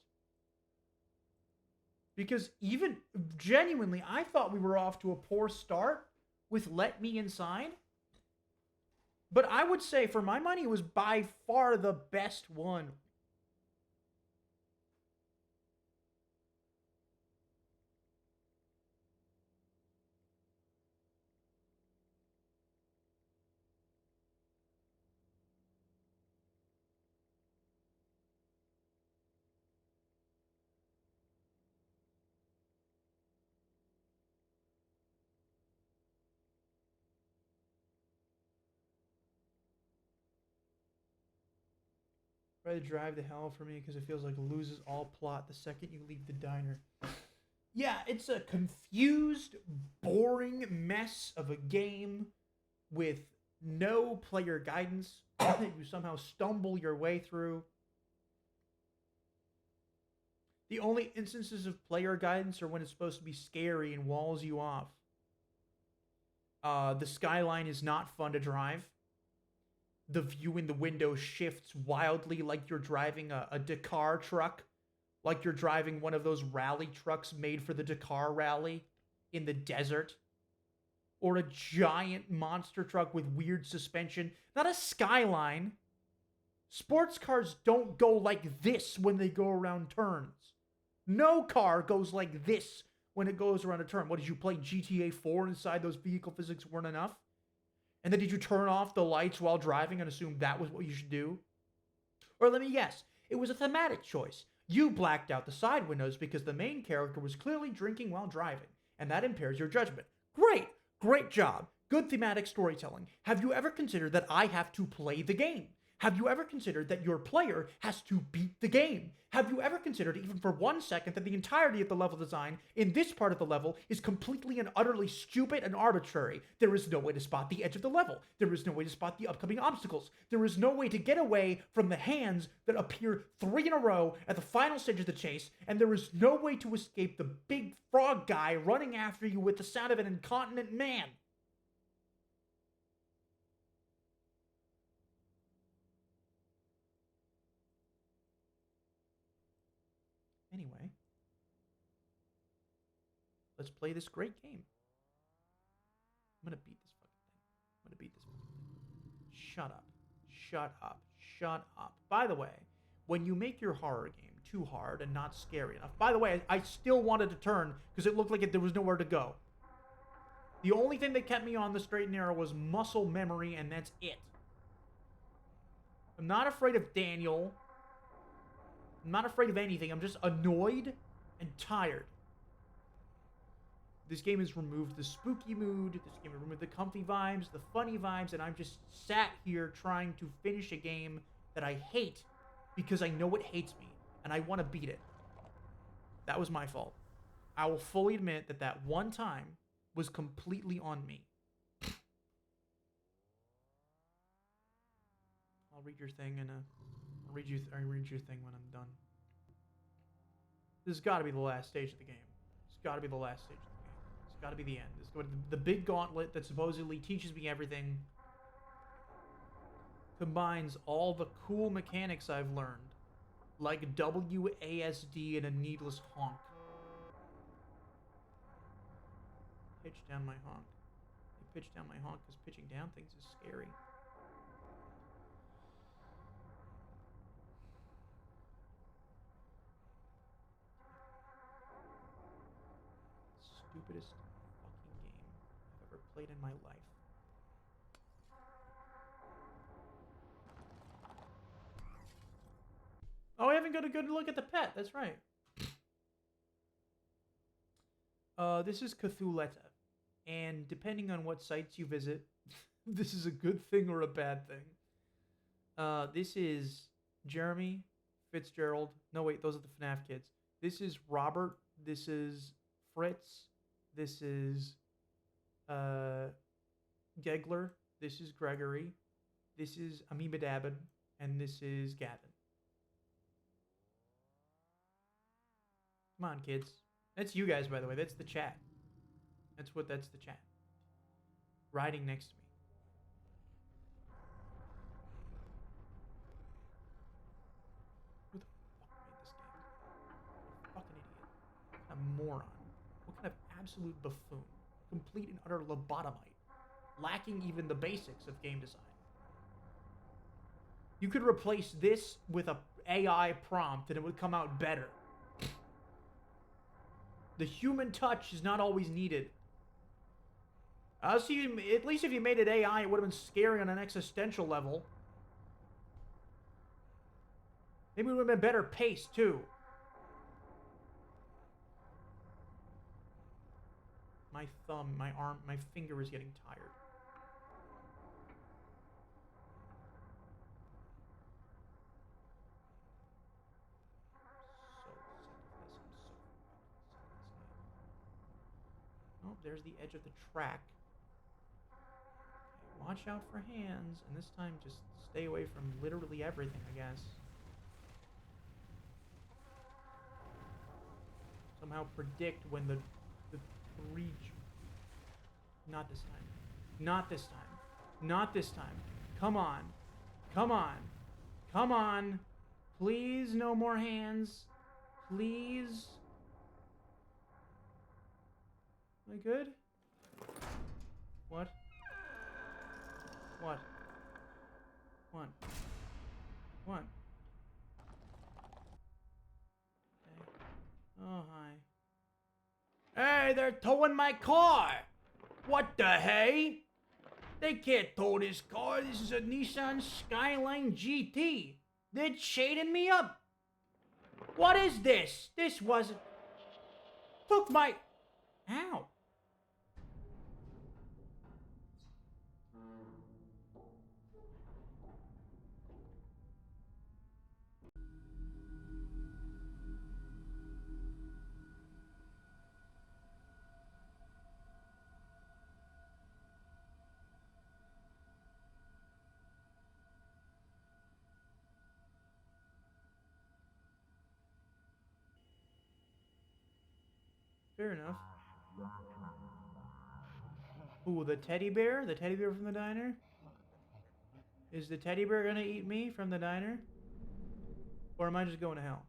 Because even, genuinely, I thought we were off to a poor start with Let Me Inside. But I would say, for my money, it was by far the best one. Try to drive to hell for me because it feels like it loses all plot the second you leave the diner. Yeah, it's a confused, boring mess of a game with no player guidance that you somehow stumble your way through. The only instances of player guidance are when it's supposed to be scary and walls you off. The skyline is not fun to drive. The view in the window shifts wildly like you're driving a Dakar truck. Like you're driving one of those rally trucks made for the Dakar rally in the desert. Or a giant monster truck with weird suspension. Not a skyline. Sports cars don't go like this when they go around turns. No car goes like this when it goes around a turn. What, did you play GTA 4 inside those vehicle physics weren't enough? And then did you turn off the lights while driving and assume that was what you should do? Or let me guess, it was a thematic choice. You blacked out the side windows because the main character was clearly drinking while driving, and that impairs your judgment. Great! Great job. Good thematic storytelling. Have you ever considered that I have to play the game? Have you ever considered that your player has to beat the game? Have you ever considered, even for 1 second, that the entirety of the level design in this part of the level is completely and utterly stupid and arbitrary? There is no way to spot the edge of the level. There is no way to spot the upcoming obstacles. There is no way to get away from the hands that appear 3 in a row at the final stage of the chase, and there is no way to escape the big frog guy running after you with the sound of an incontinent man. Anyway, let's play this great game. I'm gonna beat this fucking thing. I'm gonna beat this fucking thing. Shut up. Shut up. Shut up. By the way, when you make your horror game too hard and not scary enough, by the way, I still wanted to turn because it looked like there was nowhere to go. The only thing that kept me on the straight and narrow was muscle memory, and that's it. I'm not afraid of Daniel. I'm not afraid of anything. I'm just annoyed and tired. This game has removed the spooky mood. This game has removed the comfy vibes, the funny vibes, and I'm just sat here trying to finish a game that I hate because I know it hates me, and I want to beat it. That was my fault. I will fully admit that that one time was completely on me. I'll read your thing and I'll read your thing when I'm done. This has got to be the last stage of the game. It's got to be the last stage of the game. It's got to be the end. It's the big gauntlet that supposedly teaches me everything. Combines all the cool mechanics I've learned, like WASD and a needless honk. Pitch down my honk. pitch down my honk because pitching down things is scary. Stupidest fucking game I've ever played in my life. Oh, I haven't got a good look at the pet. That's right. This is Cthulheta. And depending on what sites you visit, this is a good thing or a bad thing. This is Jeremy Fitzgerald. No, wait, those are the FNAF kids. This is Robert. This is Fritz. This is Gegler. This is Gregory. This is Amoeba Dabbin. And this is Gavin. Come on, kids. That's you guys, by the way. That's the chat. That's the chat. Riding next to me. Who the fuck made this game? Fucking idiot. What kind of moron. What kind of absolute buffoon. Complete and utter lobotomite. Lacking even the basics of game design. You could replace this with a AI prompt and it would come out better. The human touch is not always needed. See, at least if you made it AI, it would have been scary on an existential level. Maybe it would have been better paced, too. My thumb, my arm, my finger is getting tired. Oh, there's the edge of the track. Okay, watch out for hands, and this time just stay away from literally everything, I guess. Somehow predict when the reach. Not this time. Not this time. Not this time. Come on. Come on. Come on. Please, no more hands. Please. Am I good? What? What? What? What? Okay. Oh, hi. Hey, they're towing my car! What the hey? They can't tow this car. This is a Nissan Skyline GT. They're shading me up. What is this? This wasn't... Took my... Ow. Fair enough. Ooh, the teddy bear? The teddy bear from the diner? Is the teddy bear gonna eat me from the diner? Or am I just going to hell?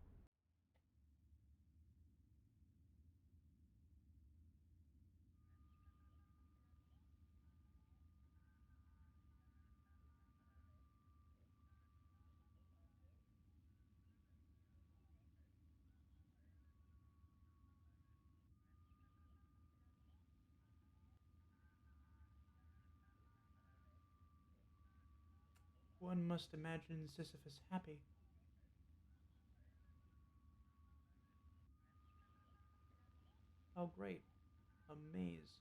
One must imagine Sisyphus happy. How great. A maze.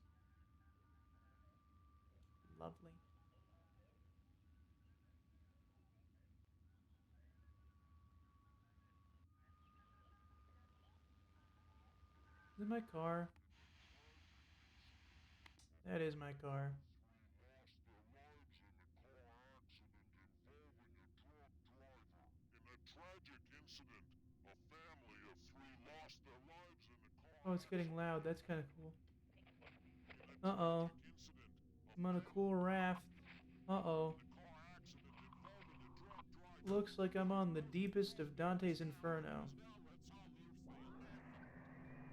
Lovely. Is it my car? That is my car. Oh, it's getting loud. That's kind of cool. Uh-oh. I'm on a cool raft. Uh-oh. Looks like I'm on the deepest of Dante's Inferno.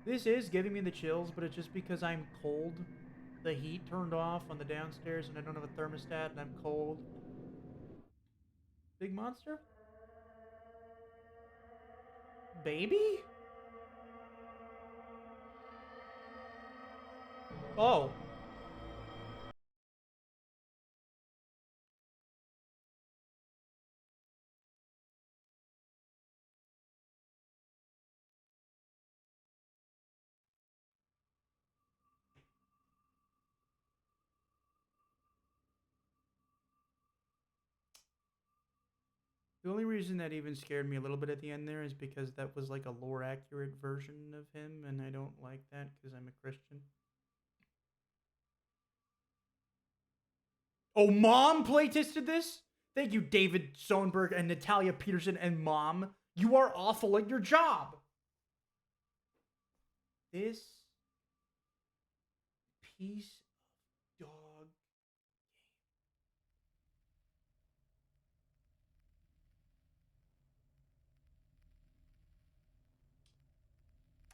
This is giving me the chills, but it's just because I'm cold. the heat turned off on the downstairs and I don't have a thermostat and I'm cold. Big monster? Baby? Oh. The only reason that even scared me a little bit at the end there is because that was like a lore accurate version of him, and I don't like that because I'm a Christian. Oh, Mom playtested this? Thank you, David Sonberg and Natalia Peterson and Mom. You are awful at your job. This piece of dog.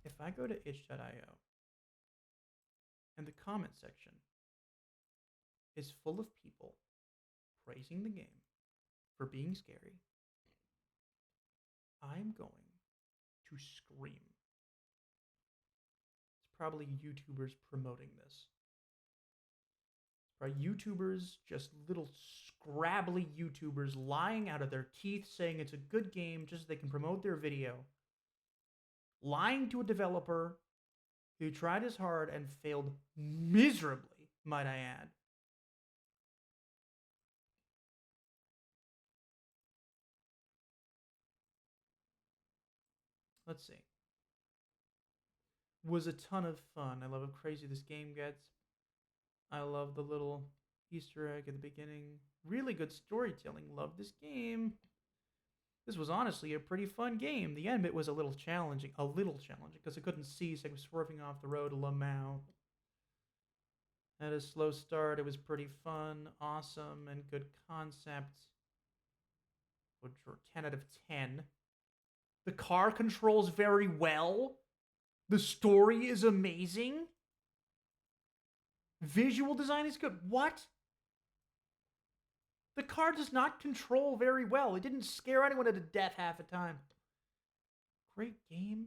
If I go to itch.io and the comment section is full of people praising the game for being scary, I'm going to scream. It's probably YouTubers promoting this. It's probably YouTubers, just little scrabbly YouTubers lying out of their teeth saying it's a good game just so they can promote their video. Lying to a developer who tried as hard and failed miserably, might I add. Let's see. Was a ton of fun. I love how crazy this game gets. I love the little Easter egg at the beginning. Really good storytelling. Love this game. This was honestly a pretty fun game. The end bit was a little challenging, because I couldn't see, so I was swerving off the road. Lamau. Had a slow start. It was pretty fun, awesome, and good concept. Would 10 out of 10. The car controls very well. The story is amazing. Visual design is good. What? The car does not control very well. It didn't scare anyone to death half the time. Great game.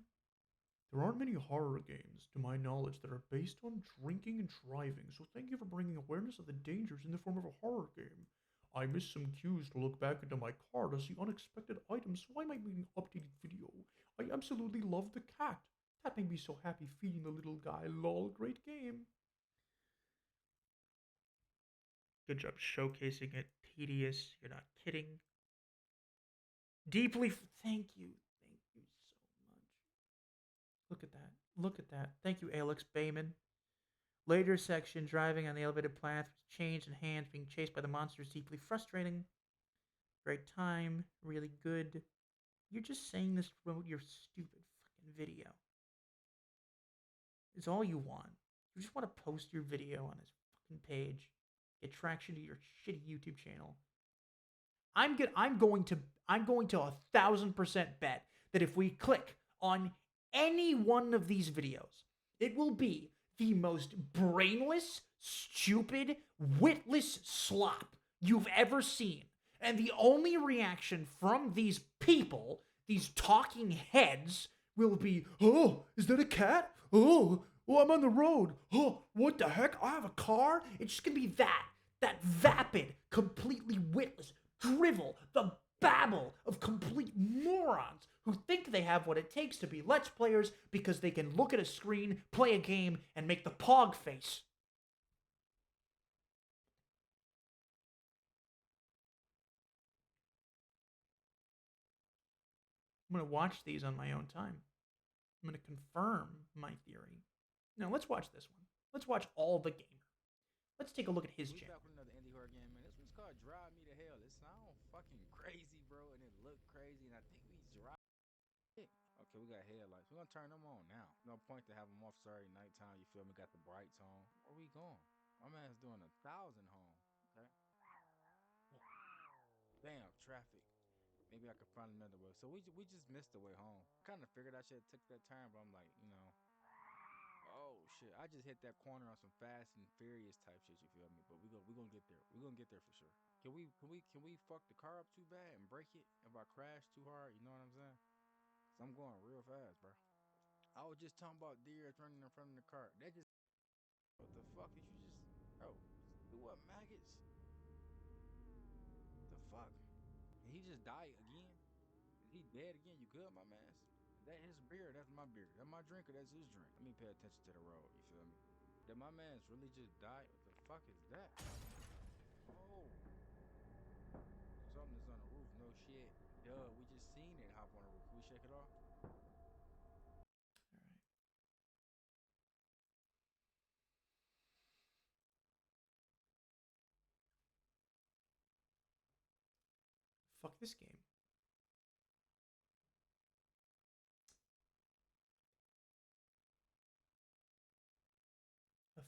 There aren't many horror games, to my knowledge, that are based on drinking and driving, so thank you for bringing awareness of the dangers in the form of a horror game. I missed some cues to look back into my car to see unexpected items, so I might make an updated video. I absolutely love the cat. That made me so happy feeding the little guy. Lol, great game. Good job showcasing it. Tedious. You're not kidding. Deeply. Thank you. Thank you so much. Look at that. Look at that. Thank you, Alex Bayman. Later section, driving on the elevated path with chains and hands, being chased by the monsters, deeply frustrating. Great time. Really good. You're just saying this to promote your stupid fucking video. It's all you want. You just want to post your video on this fucking page. Get traction to your shitty YouTube channel. I'm going to 1,000% bet that if we click on any one of these videos, it will be the most brainless, stupid, witless slop you've ever seen. And the only reaction from these people, these talking heads, will be, oh, is that a cat? Oh, I'm on the road. Oh, what the heck? I have a car? It's just going to be that vapid, completely witless drivel, the babble of complete morons who think they have what it takes to be Let's Players because they can look at a screen, play a game, and make the pog face. I'm going to watch these on my own time. I'm going to confirm my theory. Now, let's watch this one. Let's watch All the Gamer. Let's take a look at his We channel. back with another indie horror game, man. This one's called Drive Me to Hell. It sounds fucking crazy, bro, and it look crazy, and I think we drive it. Okay, we got headlights. We're gonna turn them on now. No point to have them off. Sorry, nighttime. You feel me? Got the brights on. Where we going? My man's doing 1,000 home. Okay. Damn, traffic. Maybe I could find another way. So we just missed the way home. Kind of figured I should have took that turn, but I'm like, Oh shit! I just hit that corner on some Fast and Furious type shit. You feel me? But we gonna get there. We gonna get there for sure. Can we fuck the car up too bad and break it if I crash too hard? You know what I'm saying? Cause I'm going real fast, bro. I was just talking about deers running in front of the car. That just what the fuck did you just bro? Do what maggots? The fuck? And he just died again? Is he dead again? You good, my man? That his beer, that's my beer. That my drink or that's his drink. Let me pay attention to the road, you feel me? Did my man's really just die? What the fuck is that? Oh, something is on the roof. No shit. Duh, we just seen it hop on the roof. Can we shake it off? All right. Fuck this game.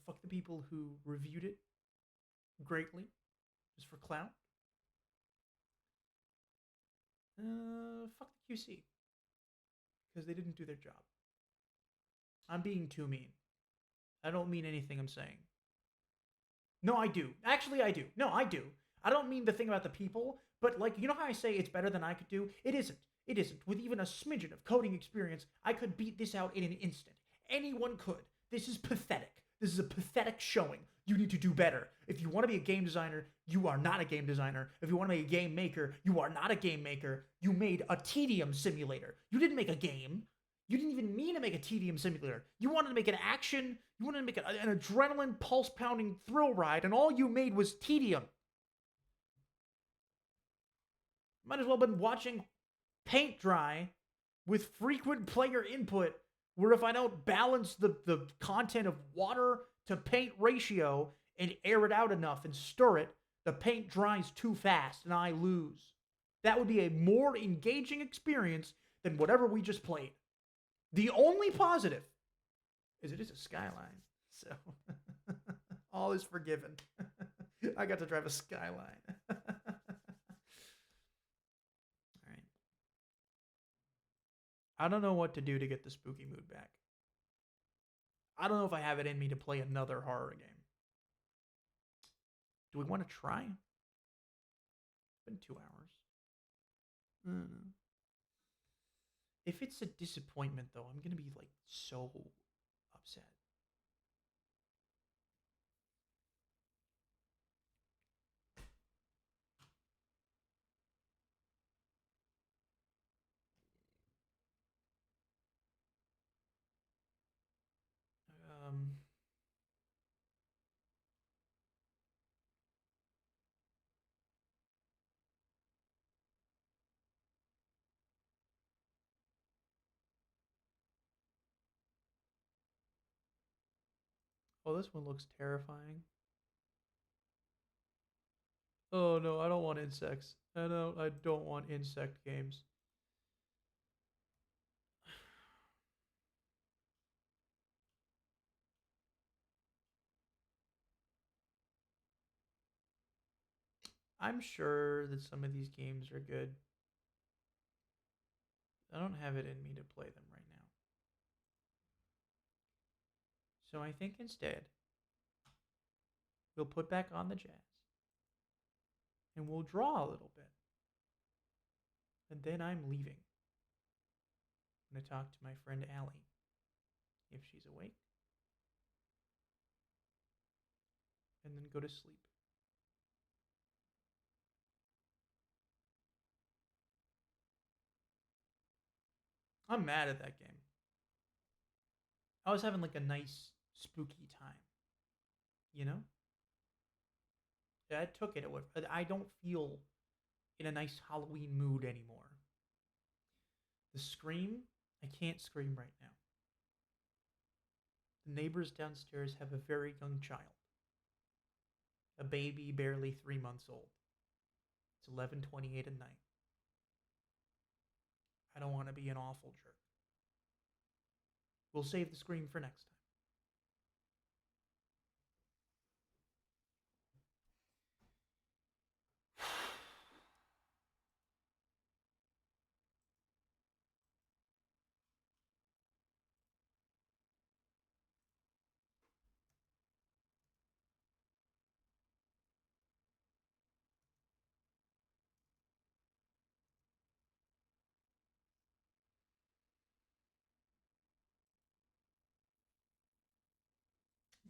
Fuck the people who reviewed it greatly just for clout. Fuck the QC because they didn't do their job. I'm being too mean. I don't mean anything I'm saying. No, I do. Actually, I do. No, I do. I don't mean the thing about the people, but like, you know how I say it's better than I could do? It isn't. It isn't. With even a smidgen of coding experience, I could beat this out in an instant. Anyone could. This is pathetic. This is a pathetic showing. You need to do better. If you want to be a game designer, you are not a game designer. If you want to be a game maker, you are not a game maker. You made a tedium simulator. You didn't make a game. You didn't even mean to make a tedium simulator. You wanted to make an action, you wanted to make an adrenaline pulse pounding thrill ride, and all you made was tedium. Might as well have been watching paint dry with frequent player input, where if I don't balance the content of water to paint ratio and air it out enough and stir it, the paint dries too fast and I lose. That would be a more engaging experience than whatever we just played. The only positive is it is a Skyline, so all is forgiven. I got to drive a Skyline. All right. I don't know what to do to get the spooky mood back. I don't know if I have it in me to play another horror game. Do we want to try? It's been 2 hours. I don't know. If it's a disappointment, though, I'm going to be, like, so upset. Um... Oh, this one looks terrifying. Oh no, I don't want insects. I don't want insect games. I'm sure that some of these games are good. I don't have it in me to play them right now. So I think instead, we'll put back on the jazz. And we'll draw a little bit. And then I'm leaving. I'm going to talk to my friend Allie, if she's awake. And then go to sleep. I'm mad at that game. I was having like a nice, spooky time. You know? Yeah, I took it away. I don't feel in a nice Halloween mood anymore. The scream, I can't scream right now. The neighbors downstairs have a very young child. A baby barely 3 months old. It's 11:28 at night. I don't want to be an awful jerk. We'll save the scream for next time.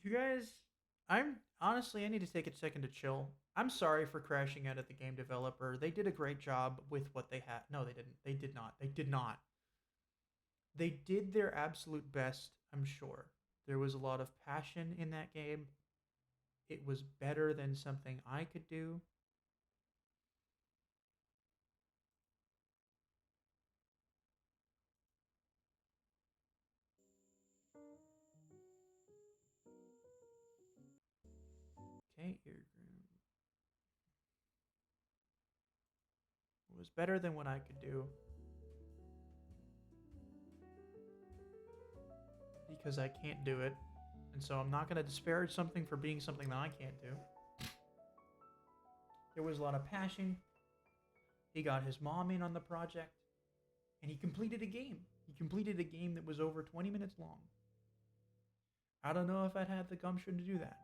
You guys, I'm honestly, I need to take a second to chill. I'm sorry for crashing out at the game developer. They did a great job with what they had. No, they didn't. They did not. They did not. They did their absolute best, I'm sure. There was a lot of passion in that game. It was better than something I could do. Okay, eargroom. It was better than what I could do. Because I can't do it. And so I'm not going to disparage something for being something that I can't do. There was a lot of passion. He got his mom in on the project. And he completed a game. He completed a game that was over 20 minutes long. I don't know if I'd had the gumption to do that.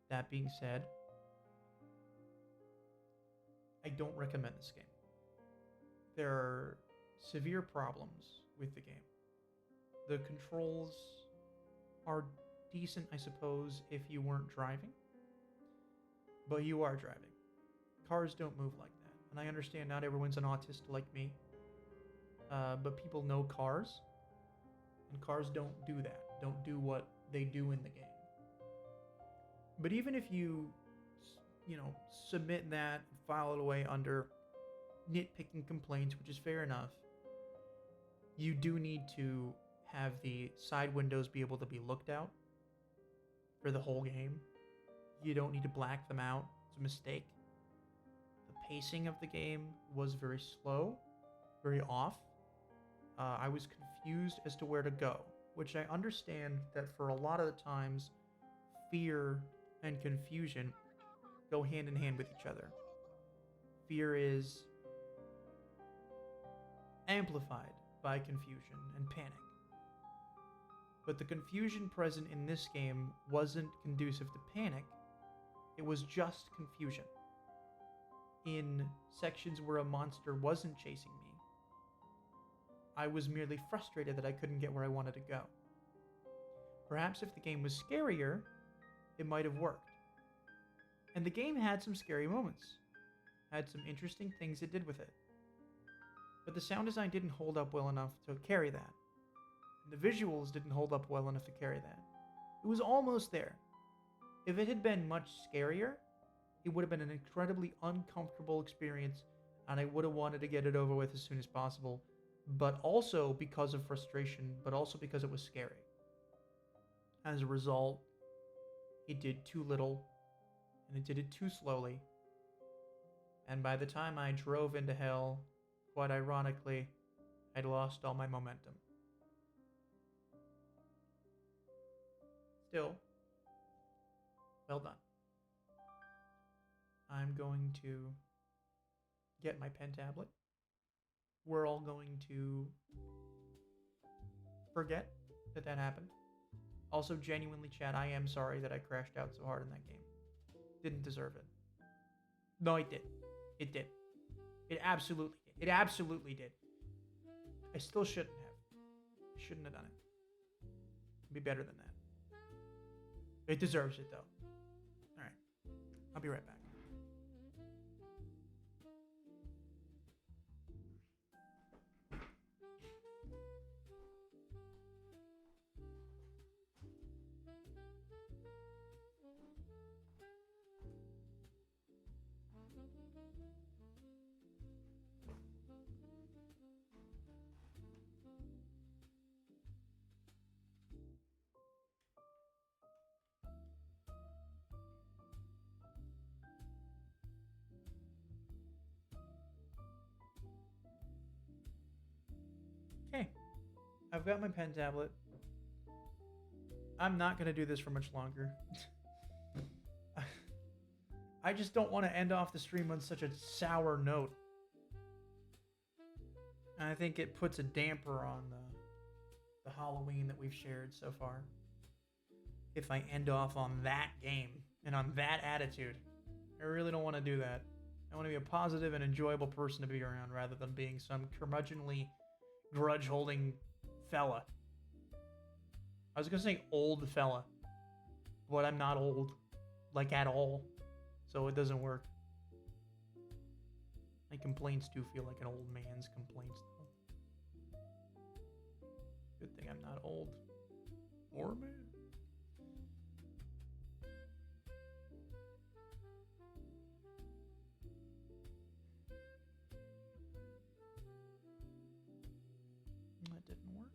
That being said, I don't recommend this game. There are severe problems with the game. The controls are decent, I suppose, if you weren't driving. But you are driving. Cars don't move like that. And I understand not everyone's an autist like me. But people know cars. And cars don't do that. Don't do what they do in the game. But even if you submit that, file it away under nitpicking complaints, which is fair enough, you do need to have the side windows be able to be looked out for the whole game. You don't need to black them out. It's a mistake. The pacing of the game was very slow, very off. I was confused as to where to go, which I understand that for a lot of the times, fear and confusion go hand in hand with each other. Fear is amplified by confusion and panic. But the confusion present in this game wasn't conducive to panic. It was just confusion. In sections where a monster wasn't chasing me, I was merely frustrated that I couldn't get where I wanted to go. Perhaps if the game was scarier, it might have worked. And the game had some scary moments. Had some interesting things it did with it. But the sound design didn't hold up well enough to carry that. And the visuals didn't hold up well enough to carry that. It was almost there. If it had been much scarier, it would have been an incredibly uncomfortable experience, and I would have wanted to get it over with as soon as possible, but also because of frustration, but also because it was scary. As a result, it did too little, and it did it too slowly. And by the time I drove into hell, quite ironically, I'd lost all my momentum. Still, well done. I'm going to get my pen tablet. We're all going to forget that happened. Also, genuinely, chat, I am sorry that I crashed out so hard in that game. Didn't deserve it. No, it did. It did. It absolutely did. It absolutely did. I still shouldn't have. I shouldn't have done it. It'd be better than that. It deserves it, though. Alright. I'll be right back. Okay, I've got my pen tablet. I'm not going to do this for much longer. I just don't want to end off the stream on such a sour note. And I think it puts a damper on the Halloween that we've shared so far. If I end off on that game and on that attitude, I really don't want to do that. I want to be a positive and enjoyable person to be around rather than being some curmudgeonly, grudge-holding fella. I was gonna say old fella, but I'm not old, like at all, so it doesn't work. My complaints do feel like an old man's complaints, though. Good thing I'm not old. Or man. That didn't work.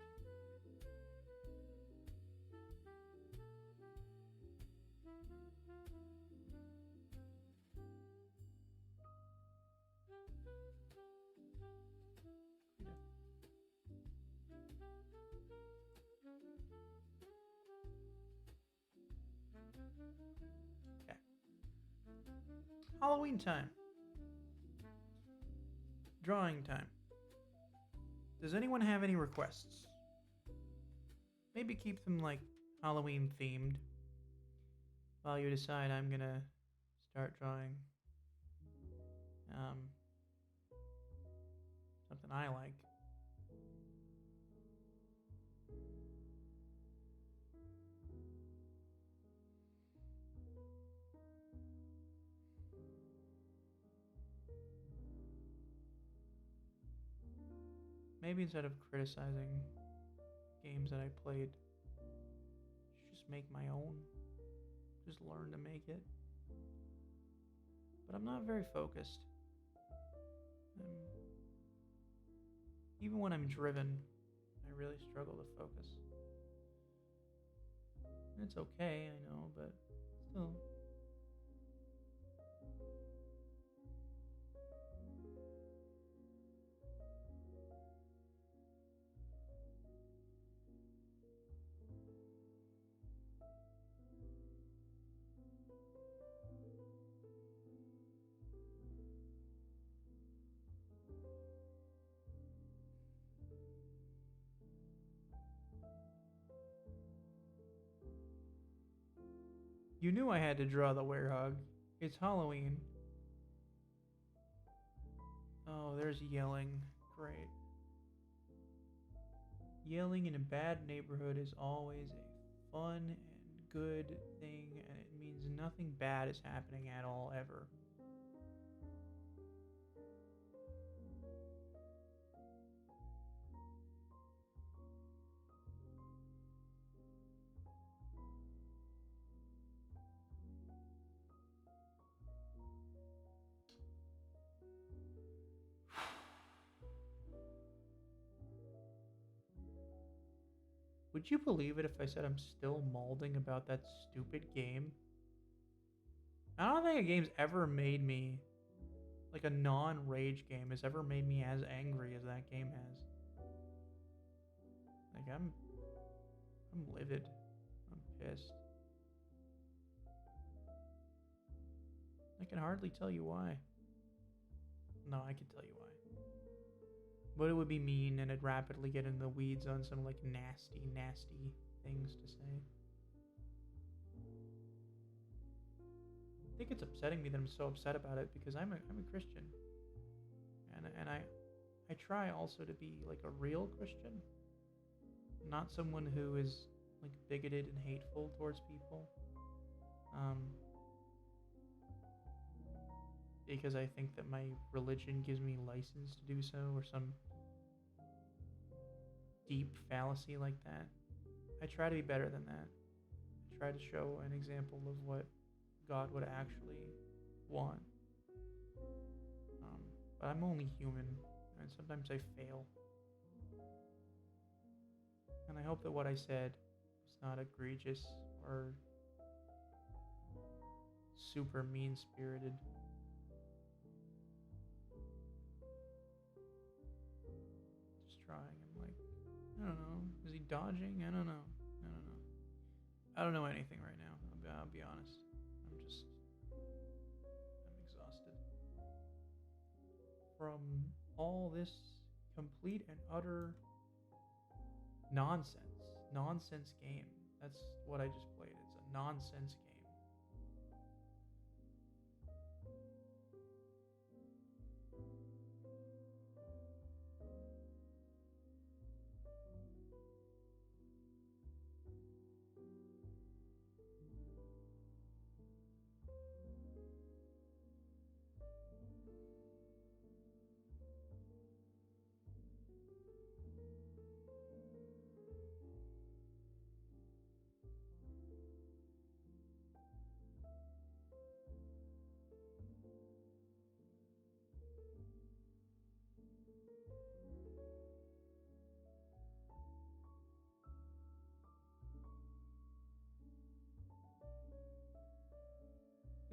Okay. Halloween time. Drawing time. Does anyone have any requests? Maybe keep them like Halloween themed. While you decide, I'm gonna start drawing something I like. Maybe instead of criticizing games that I played, just make my own. Just learn to make it. But I'm not very focused. Even when I'm driven, I really struggle to focus. And it's okay, I know, but still. You knew I had to draw the werehog. It's Halloween. Oh, there's yelling. Great. Yelling in a bad neighborhood is always a fun and good thing, and it means nothing bad is happening at all, ever. Would you believe it if I said I'm still molding about that stupid game? I don't think a game's ever made me, like a non-rage game has ever made me as angry as that game has. Like I'm livid. I'm pissed. I can hardly tell you why. No, I can tell you why. But it would be mean, and I'd rapidly get in the weeds on some like nasty things to say. I think it's upsetting me that I'm so upset about it because I'm a Christian, and I try also to be like a real Christian, not someone who is like bigoted and hateful towards people. Because I think that my religion gives me license to do so, or some deep fallacy like that. I try to be better than that. I try to show an example of what God would actually want. But I'm only human, and sometimes I fail. And I hope that what I said was not egregious or super mean-spirited. Trying. I'm like, I don't know. Is he dodging? I don't know. I don't know anything right now. I'll be honest. I'm exhausted from all this complete and utter nonsense game. That's what I just played. It's a nonsense game.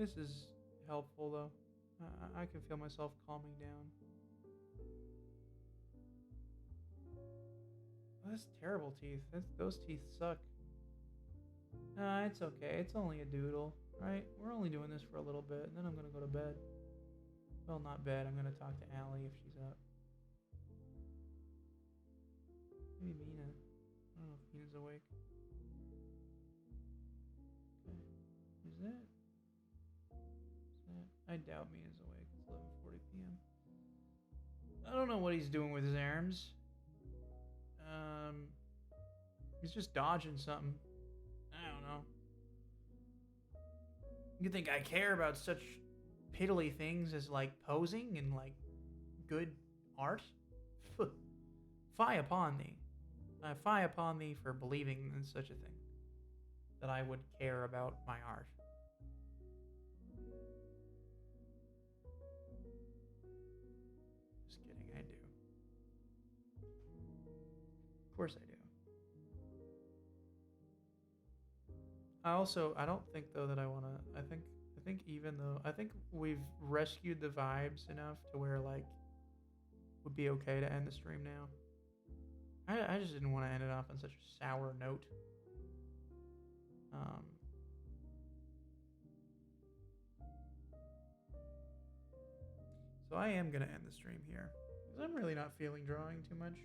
This is helpful, though. I can feel myself calming down. That's terrible teeth. Those teeth suck. Nah, it's okay. It's only a doodle, right? We're only doing this for a little bit, and then I'm gonna go to bed. Well, not bed. I'm gonna talk to Allie if she's up. Maybe Mina. I don't know if Mina's awake. Okay. Who's that? I doubt Mina's awake. It's 11:40 p.m. I don't know what he's doing with his arms. He's just dodging something. I don't know. You think I care about such piddly things as like posing and like good art? Fie upon thee. Fie upon thee for believing in such a thing. That I would care about my art. Just kidding, I do. Of course I do. I don't think though that I want to. I think we've rescued the vibes enough to where like would be okay to end the stream now. I just didn't want to end it off on such a sour note. So I am gonna end the stream here because I'm really not feeling drawing too much,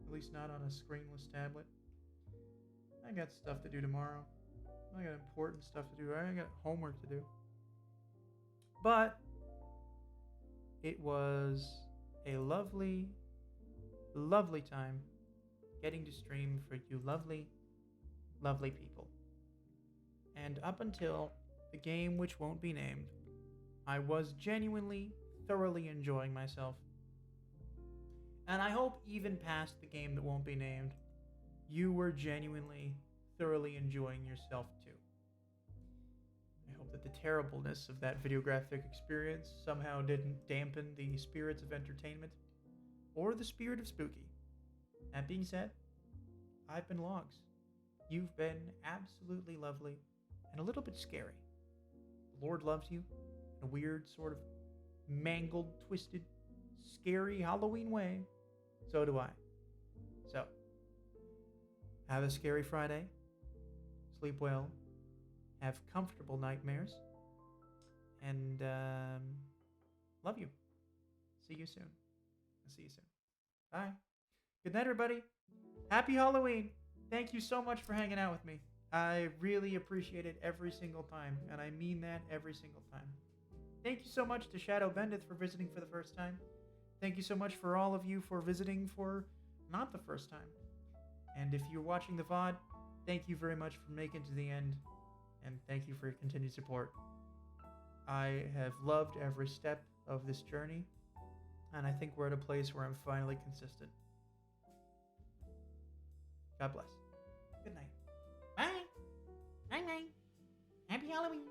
at least not on a screenless tablet. I got stuff to do tomorrow. I got important stuff to do. I got homework to do. But it was a lovely, lovely time getting to stream for you lovely, lovely people. And up until the game which won't be named, I was genuinely, thoroughly enjoying myself. And I hope even past the game that won't be named, you were genuinely, thoroughly enjoying yourself too. I hope that the terribleness of that videographic experience somehow didn't dampen the spirits of entertainment or the spirit of spooky. That being said, I've been Logs. You've been absolutely lovely and a little bit scary. The Lord loves you in a weird, sort of mangled, twisted, scary Halloween way. So do I. So, have a scary Friday. Sleep well. Have comfortable nightmares. And love you. See you soon. I'll see you soon. Bye. Good night, everybody. Happy Halloween. Thank you so much for hanging out with me. I really appreciate it every single time, and I mean that every single time. Thank you so much to Shadow Bendith for visiting for the first time. Thank you so much for all of you for visiting for not the first time. And if you're watching the VOD, thank you very much for making it to the end, and thank you for your continued support. I have loved every step of this journey, and I think we're at a place where I'm finally consistent. God bless. Good night. Bye. Night night. Happy Halloween.